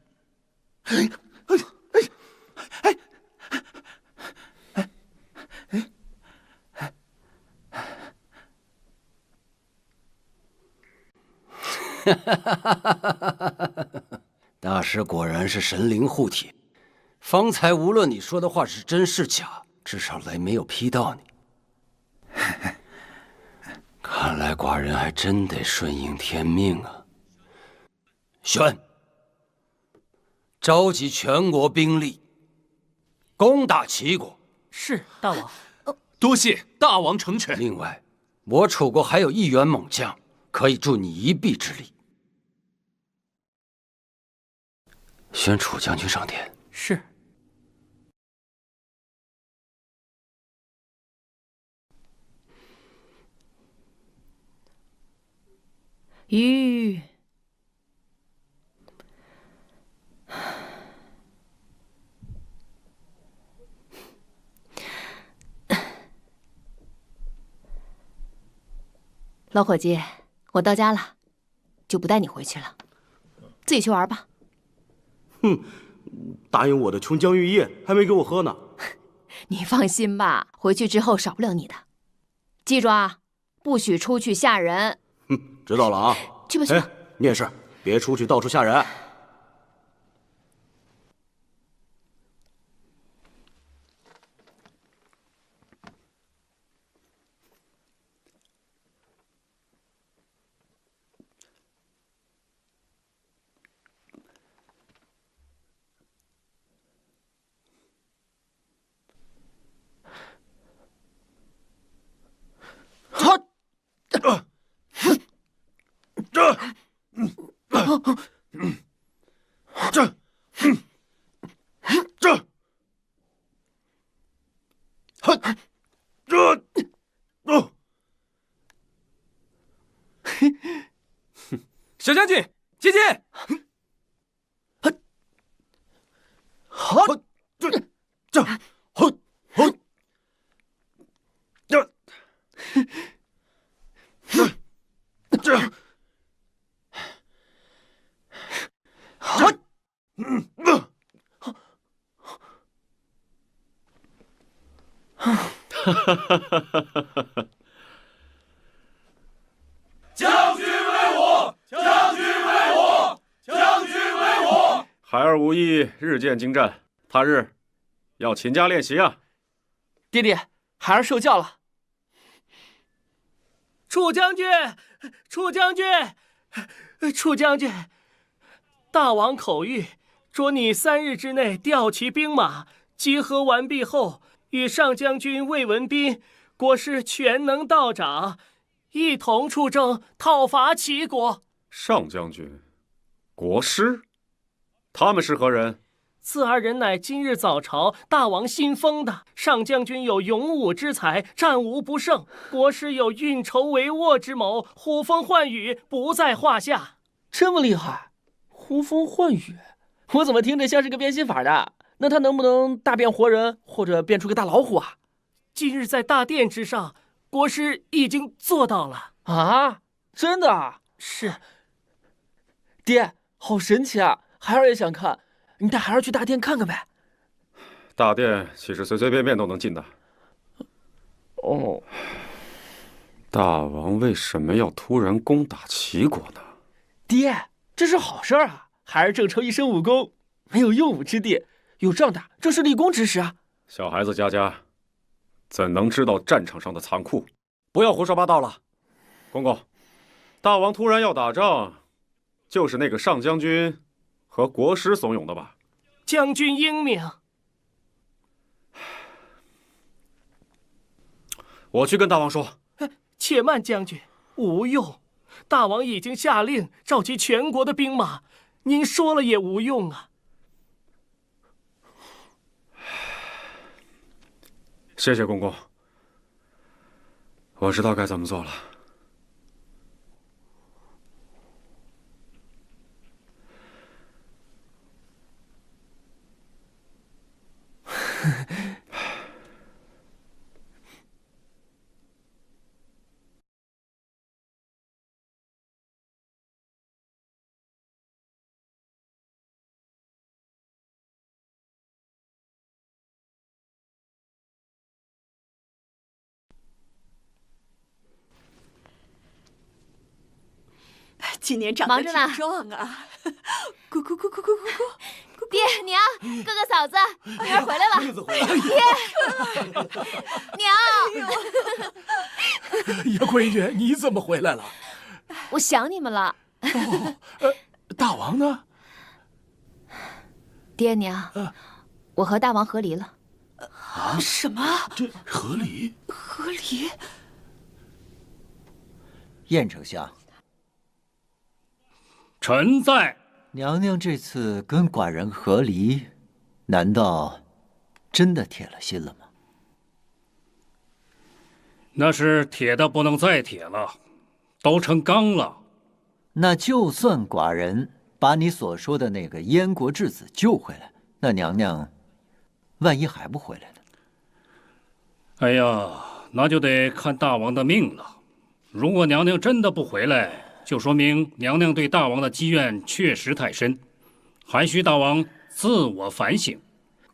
[SPEAKER 13] 大师果然是神灵护体，方才无论你说的话是真是假，至少雷没有劈到你。看来寡人还真得顺应天命啊！宣，召集全国兵力，攻打齐国。
[SPEAKER 5] 是，大王。
[SPEAKER 14] 多谢大王成全。
[SPEAKER 13] 另外，我楚国还有一员猛将，可以助你一臂之力。宣楚将军上殿。
[SPEAKER 5] 是。
[SPEAKER 6] 吁。老伙计，我到家了，就不带你回去了，自己去玩吧。
[SPEAKER 1] 哼，答应我的琼浆玉液还没给我喝呢。
[SPEAKER 6] 你放心吧，回去之后少不了你的。记住啊，不许出去吓人。
[SPEAKER 1] 知道了啊。
[SPEAKER 6] 去吧去吧。
[SPEAKER 1] 哎，你也是，别出去到处吓人。
[SPEAKER 14] 小将军，接剑！
[SPEAKER 15] 将军为我，将军为我，将军为我。
[SPEAKER 16] 孩儿武艺日渐精湛，他日要勤加练习啊！
[SPEAKER 5] 爹爹，孩儿受教了。楚将军，楚将军，楚将军，大王口谕，着你3日之内调齐兵马，集合完毕后，与上将军魏文斌、国师全能道长一同出征，讨伐齐国。
[SPEAKER 16] 上将军、国师，他们是何人？
[SPEAKER 5] 此2人乃今日早朝大王新封的。上将军有勇武之才，战无不胜；国师有运筹帷幄之谋，呼风唤雨不在话下。
[SPEAKER 17] 这么厉害，呼风唤雨，我怎么听着像是个变心法的？那他能不能大变活人，或者变出个大老虎啊？
[SPEAKER 5] 今日在大殿之上，国师已经做到了
[SPEAKER 17] 啊！真的啊？
[SPEAKER 5] 是。
[SPEAKER 17] 爹，好神奇啊！孩儿也想看，你带孩儿去大殿看看呗。
[SPEAKER 16] 大殿岂是随随便便都能进的？
[SPEAKER 17] 哦。
[SPEAKER 16] 大王为什么要突然攻打齐国呢？
[SPEAKER 17] 爹，这是好事啊！孩儿正愁一身武功没有用武之地，有仗打正是立功之时啊！
[SPEAKER 16] 小孩子家家怎能知道战场上的残酷？不要胡说八道了。公公，大王突然要打仗，就是那个上将军和国师怂恿的吧？
[SPEAKER 5] 将军英明。
[SPEAKER 16] 我去跟大王说。
[SPEAKER 5] 且慢，将军，无用。大王已经下令召集全国的兵马，您说了也无用啊。
[SPEAKER 16] 谢谢公公，我知道该怎么做了。
[SPEAKER 18] 今年长得挺壮啊！咕咕咕咕咕咕咕！
[SPEAKER 6] 爹娘，哥哥嫂子，女儿回来了。爹，娘。
[SPEAKER 4] 呀，闺女，你怎么回来了？
[SPEAKER 6] 我想你们了。
[SPEAKER 4] 大王呢？
[SPEAKER 6] 爹娘，我和大王和离了。
[SPEAKER 4] 啊？
[SPEAKER 18] 什么？
[SPEAKER 4] 这和离？
[SPEAKER 18] 和离？
[SPEAKER 9] 燕丞相。
[SPEAKER 12] 臣在。
[SPEAKER 9] 娘娘这次跟寡人和离，难道真的铁了心了吗？
[SPEAKER 12] 那是铁的不能再铁了，都成钢了。
[SPEAKER 9] 那就算寡人把你所说的那个燕国质子救回来，那娘娘万一还不回来呢？
[SPEAKER 12] 哎呀，那就得看大王的命了。如果娘娘真的不回来，就说明娘娘对大王的积怨确实太深，还需大王自我反省。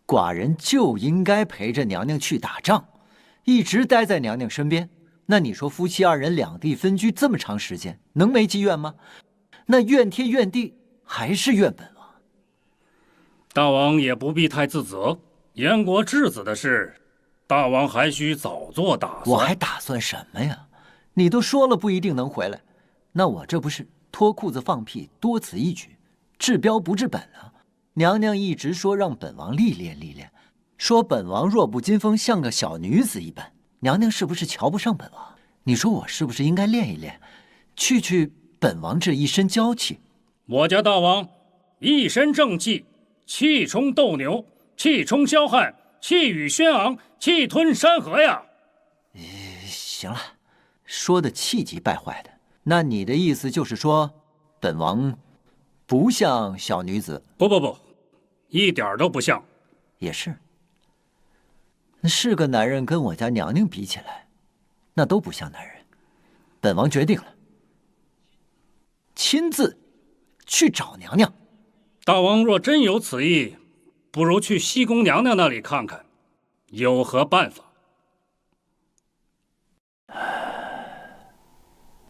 [SPEAKER 9] 寡人就应该陪着娘娘去打仗，一直待在娘娘身边。那你说夫妻二人两地分居这么长时间，能没积怨吗？那怨天怨地，还是怨本王。
[SPEAKER 12] 大王也不必太自责，燕国质子的事，大王还需早做打算。
[SPEAKER 9] 我还打算什么呀？你都说了不一定能回来，那我这不是脱裤子放屁，多此一举，治标不治本啊！娘娘一直说让本王历练历练，说本王弱不禁风，像个小女子一般。娘娘是不是瞧不上本王？你说我是不是应该练一练，去本王这一身娇气？
[SPEAKER 12] 我家大王一身正气，气冲斗牛，气冲霄汉，气宇轩昂，气吞山河呀！
[SPEAKER 9] 行了，说的气急败坏的。那你的意思就是说，本王不像小女子？
[SPEAKER 12] 不，一点都不像。
[SPEAKER 9] 也是。那是个男人跟我家娘娘比起来，那都不像男人。本王决定了，亲自去找娘娘。
[SPEAKER 12] 大王若真有此意，不如去西宫娘娘那里看看，有何办法？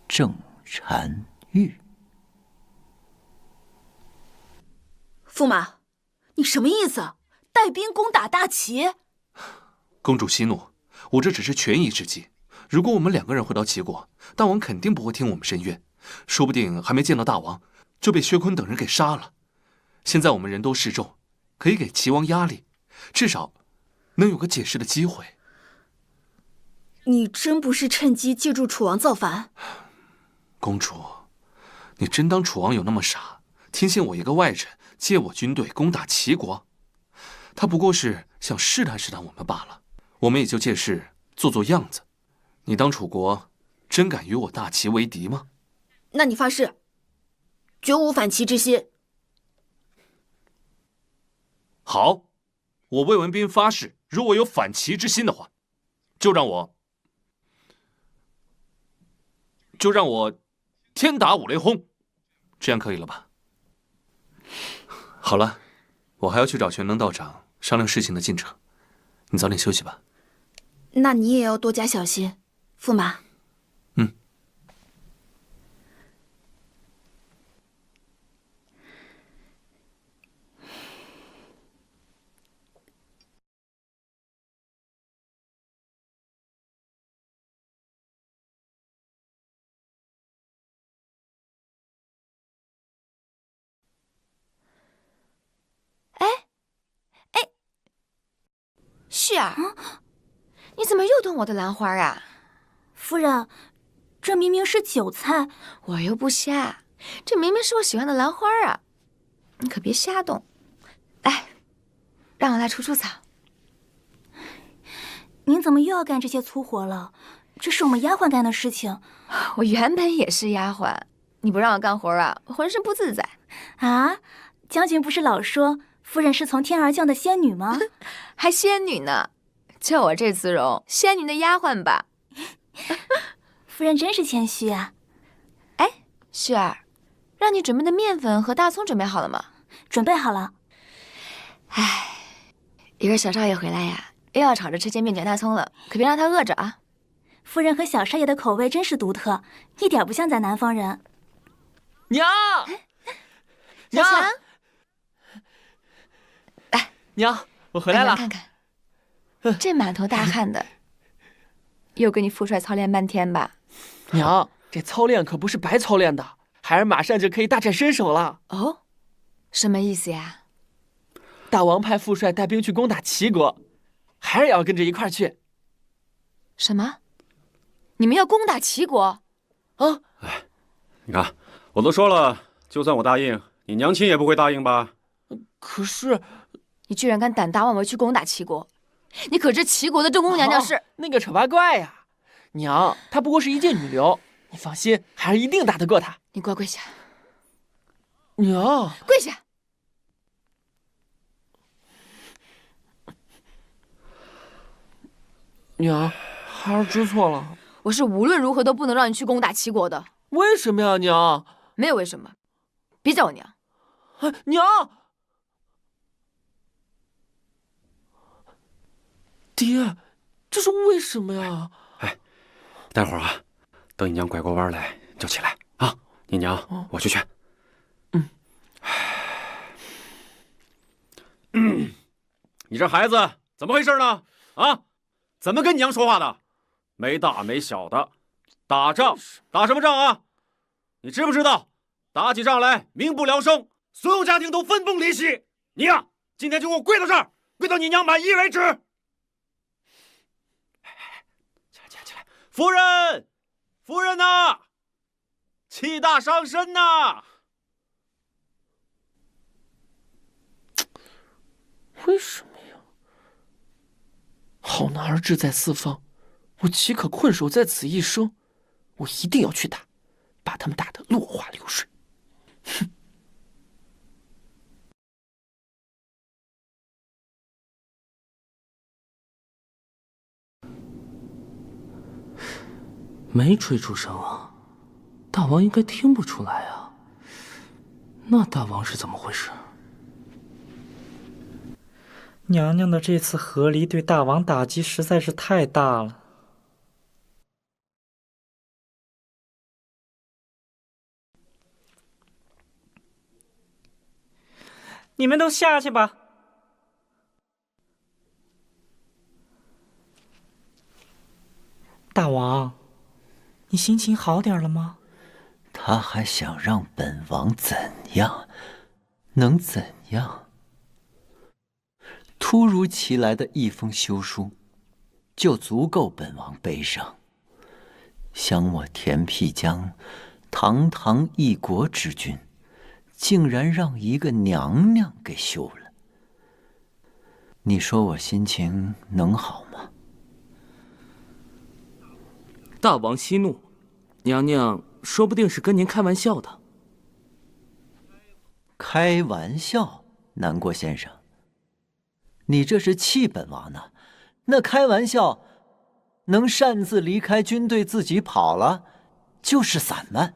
[SPEAKER 9] 郑婵玉，
[SPEAKER 2] 驸马，你什么意思？带兵攻打大齐？
[SPEAKER 14] 公主息怒，我这只是权宜之计。如果我们2个人回到齐国，大王肯定不会听我们申冤，说不定还没见到大王，就被薛坤等人给杀了。现在我们人多势众，可以给齐王压力，至少能有个解释的机会。
[SPEAKER 2] 你真不是趁机借助楚王造反？
[SPEAKER 14] 公主，你真当楚王有那么傻，听信我一个外人借我军队攻打齐国？他不过是想试探试探我们罢了，我们也就借势做做样子。你当楚国真敢与我大齐为敌吗？
[SPEAKER 2] 那你发誓，绝无反齐之心。
[SPEAKER 14] 好，我魏文斌发誓，如果有反齐之心的话，就让我天打五雷轰，这样可以了吧？好了，我还要去找玄能道长商量事情的进程，你早点休息吧。
[SPEAKER 2] 那你也要多加小心，驸马。
[SPEAKER 6] 旭儿，你怎么又动我的兰花啊？
[SPEAKER 2] 夫人，这明明是韭菜，
[SPEAKER 6] 我又不瞎，这明明是我喜欢的兰花啊！你可别瞎动。来，让我来除除草。
[SPEAKER 2] 您怎么又要干这些粗活了？这是我们丫鬟干的事情。
[SPEAKER 6] 我原本也是丫鬟，你不让我干活啊，我浑身不自在。
[SPEAKER 2] 啊，将军不是老说夫人是从天而降的仙女吗？
[SPEAKER 6] 还仙女呢？就我这姿容，仙女的丫鬟吧。
[SPEAKER 2] 夫人真是谦虚啊。
[SPEAKER 6] 哎，旭儿，让你准备的面粉和大葱准备好了吗？
[SPEAKER 2] 准备好了。
[SPEAKER 6] 哎，一会儿小少爷回来呀，又要吵着吃煎饼卷大葱了，可别让他饿着啊。
[SPEAKER 2] 夫人和小少爷的口味真是独特，一点不像咱南方人。
[SPEAKER 17] 娘，
[SPEAKER 6] 小强，
[SPEAKER 17] 娘，我回来了。
[SPEAKER 6] 看看，这满头大汗的，又跟你父帅操练半天吧？
[SPEAKER 17] 娘，这操练可不是白操练的，孩儿马上就可以大展身手了。
[SPEAKER 6] 哦，什么意思呀？
[SPEAKER 17] 大王派父帅带兵去攻打齐国，孩儿也要跟着一块儿去。
[SPEAKER 6] 什么？你们要攻打齐国？
[SPEAKER 17] 啊！
[SPEAKER 16] 哎，你看，我都说了，就算我答应，你娘亲也不会答应吧？
[SPEAKER 17] 可是，
[SPEAKER 6] 你居然敢胆大妄为去攻打齐国，你可知齐国的正宫娘娘是、
[SPEAKER 17] 那个丑八怪呀？娘，她不过是一介女流，你放心，孩儿一定打得过她。
[SPEAKER 6] 你乖乖下，
[SPEAKER 17] 娘，
[SPEAKER 6] 跪下！
[SPEAKER 17] 娘，孩儿知错了。
[SPEAKER 6] 我是无论如何都不能让你去攻打齐国的。
[SPEAKER 17] 为什么呀，娘？
[SPEAKER 6] 没有为什么，别叫我娘。
[SPEAKER 17] 娘，爹，这是为什么呀？
[SPEAKER 16] 哎，待会儿啊，等你娘拐过弯来就起来啊！你娘，我去劝。你这孩子怎么回事呢？啊，怎么跟你娘说话的？没大没小的，打仗打什么仗啊？你知不知道，打起仗来民不聊生，所有家庭都分崩离析。你呀，今天就给我跪到这儿，跪到你娘满意为止。起来，夫人，夫人呐，气大伤身呐！
[SPEAKER 17] 为什么呀？好男儿志在四方，我岂可困守在此一生？我一定要去打，把他们打得落花流水。哼！
[SPEAKER 8] 没吹出声啊，大王应该听不出来啊。那大王是怎么回事？
[SPEAKER 10] 娘娘的这次和离对大王打击实在是太大了。你们都下去吧。大王，你心情好点了吗？
[SPEAKER 9] 他还想让本王怎样？能怎样？突如其来的一封休书，就足够本王悲伤。想我田辟疆，堂堂一国之君，竟然让一个娘娘给休了。你说我心情能好吗？
[SPEAKER 8] 大王息怒，娘娘说不定是跟您开玩笑的。
[SPEAKER 9] 开玩笑，南郭先生，你这是气本王呢？那开玩笑，能擅自离开军队自己跑了，就是散漫。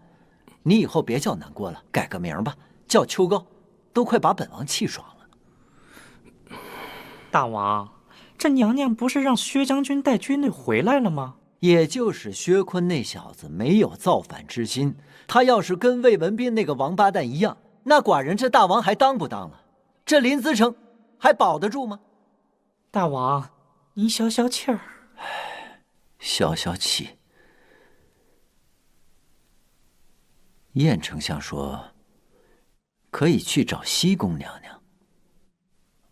[SPEAKER 9] 你以后别叫南郭了，改个名吧，叫秋高，都快把本王气爽了。
[SPEAKER 10] 大王，这娘娘不是让薛将军带军队回来了吗？
[SPEAKER 9] 也就是薛坤那小子没有造反之心，他要是跟魏文斌那个王八蛋一样，那寡人这大王还当不当了？这临淄城还保得住吗？
[SPEAKER 10] 大王，您消消气儿。
[SPEAKER 9] 消消气。燕丞相说，可以去找西宫娘娘，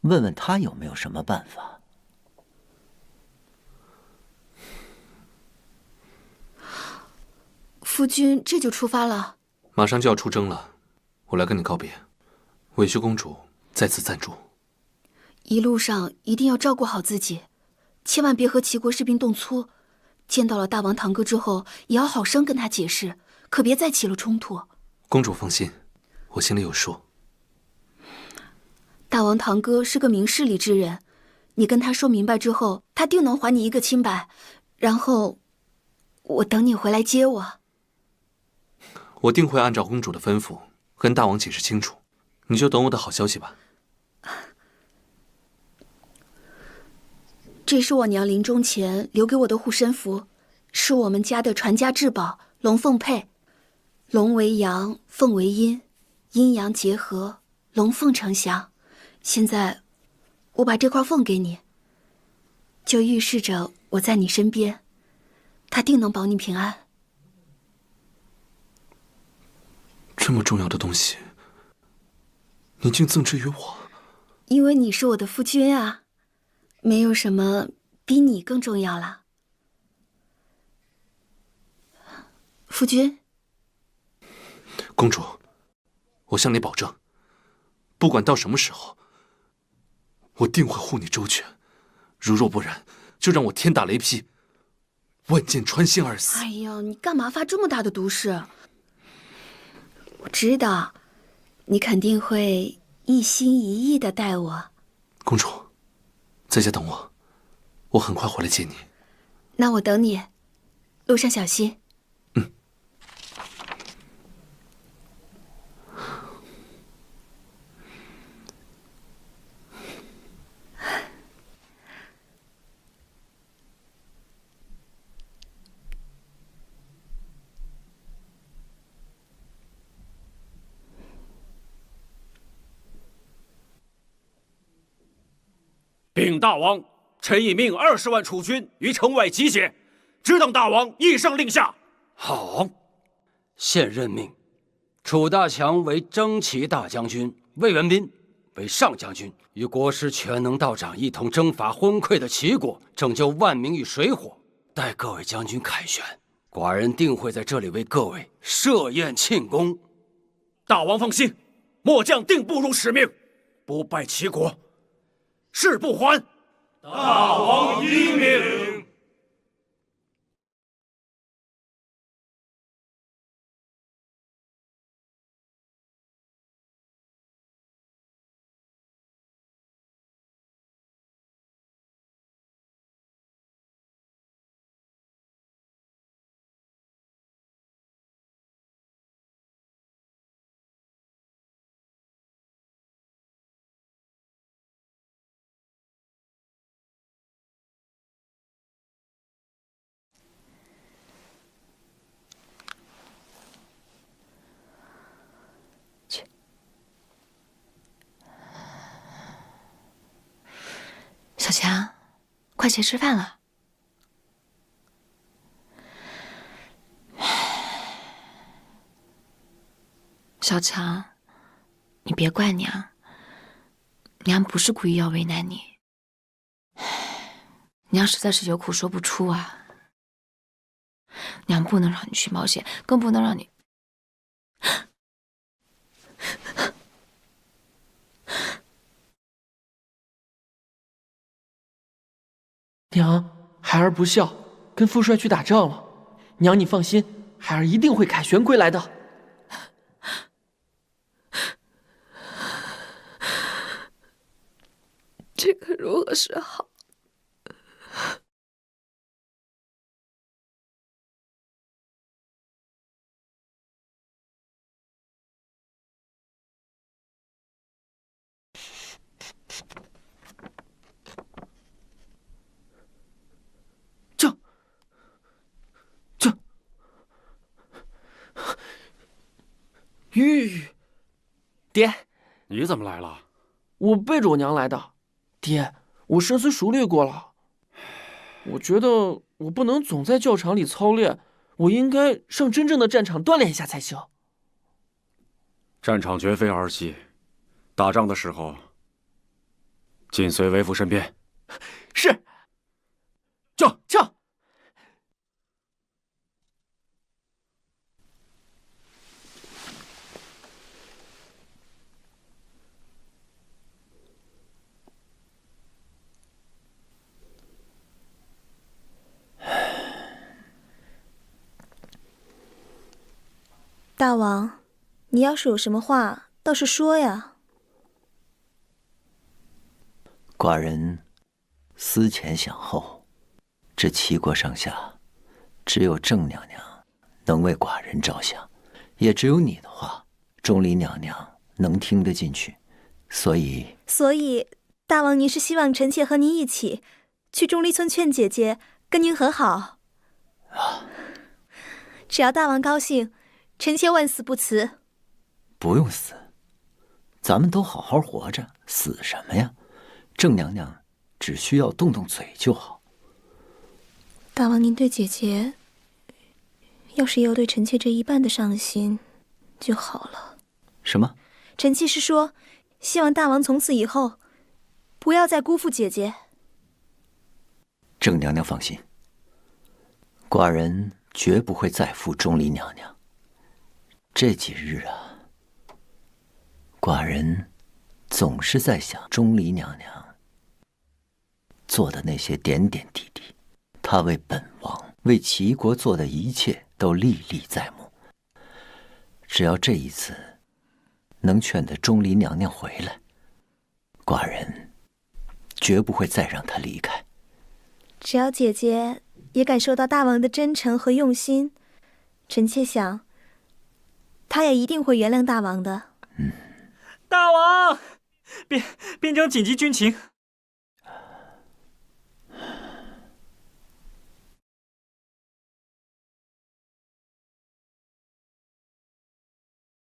[SPEAKER 9] 问问她有没有什么办法。
[SPEAKER 6] 夫君这就出发了？
[SPEAKER 14] 马上就要出征了，我来跟你告别。韦氏公主在此暂住。
[SPEAKER 6] 一路上一定要照顾好自己，千万别和齐国士兵动粗。见到了大王堂哥之后，也要好生跟他解释，可别再起了冲突。
[SPEAKER 14] 公主放心，我心里有数。
[SPEAKER 6] 大王堂哥是个明事理之人，你跟他说明白之后，他定能还你一个清白。然后，我等你回来接我。
[SPEAKER 14] 我定会按照公主的吩咐跟大王解释清楚，你就等我的好消息吧。
[SPEAKER 6] 这是我娘临终前留给我的护身符，是我们家的传家至宝龙凤配，龙为阳，凤为阴，阴阳结合，龙凤呈祥。现在我把这块凤给你，就预示着我在你身边，它定能保你平安。
[SPEAKER 14] 这么重要的东西，你竟赠之于我？
[SPEAKER 6] 因为你是我的夫君啊，没有什么比你更重要了。夫君，
[SPEAKER 14] 公主，我向你保证，不管到什么时候，我定会护你周全。如若不然，就让我天打雷劈，万箭穿心而死。
[SPEAKER 6] 哎呀，你干嘛发这么大的毒誓？我知道，你肯定会一心一意的待我。
[SPEAKER 14] 公主，在家等我，我很快回来接你。
[SPEAKER 6] 那我等你，路上小心。
[SPEAKER 16] 禀大王，臣已命20万楚军于城外集结，只等大王一声令下。
[SPEAKER 13] 好，现任命楚大强为征齐大将军，魏文斌为上将军，与国师全能道长一同征伐昏溃的齐国，拯救万民于水火。待各位将军凯旋，寡人定会在这里为各位设宴庆功。
[SPEAKER 16] 大王放心，末将定不辱使命，不败齐国，誓不还。
[SPEAKER 15] 大王英明。
[SPEAKER 6] 小强，快去吃饭了。小强，你别怪娘，娘不是故意要为难你，娘实在是有苦说不出啊。娘不能让你去冒险，更不能让你……
[SPEAKER 17] 娘，孩儿不孝，跟父帅去打仗了。娘，你放心，孩儿一定会凯旋归来的。
[SPEAKER 6] 这可如何是好？
[SPEAKER 17] 玉，爹，
[SPEAKER 16] 你怎么来了？
[SPEAKER 17] 我背着我娘来的。爹，我深思熟虑过了，我觉得我不能总在教场里操练，我应该上真正的战场锻炼一下才行。
[SPEAKER 16] 战场绝非儿戏，打仗的时候紧随为父身边。
[SPEAKER 17] 是。就。
[SPEAKER 19] 大王，你要是有什么话，倒是说呀。
[SPEAKER 9] 寡人思前想后，这齐国上下，只有郑娘娘能为寡人着想，也只有你的话，钟离娘娘能听得进去，所以，
[SPEAKER 19] 大王您是希望臣妾和您一起去钟离村劝姐姐跟您和好？只要大王高兴，臣妾万死不辞。
[SPEAKER 9] 不用死，咱们都好好活着，死什么呀？郑娘娘只需要动动嘴就好。
[SPEAKER 19] 大王您对姐姐，要是也有对臣妾这一半的上心就好了。
[SPEAKER 9] 什么？
[SPEAKER 19] 臣妾是说，希望大王从此以后不要再辜负姐姐。
[SPEAKER 9] 郑娘娘放心，寡人绝不会再负钟离娘娘。这几日啊，寡人总是在想钟离娘娘做的那些点点滴滴，她为本王、为齐国做的一切都历历在目。只要这一次能劝得钟离娘娘回来，寡人绝不会再让她离开。
[SPEAKER 19] 只要姐姐也感受到大王的真诚和用心，臣妾想，她也一定会原谅大王的。
[SPEAKER 10] 大王，边疆紧急军情，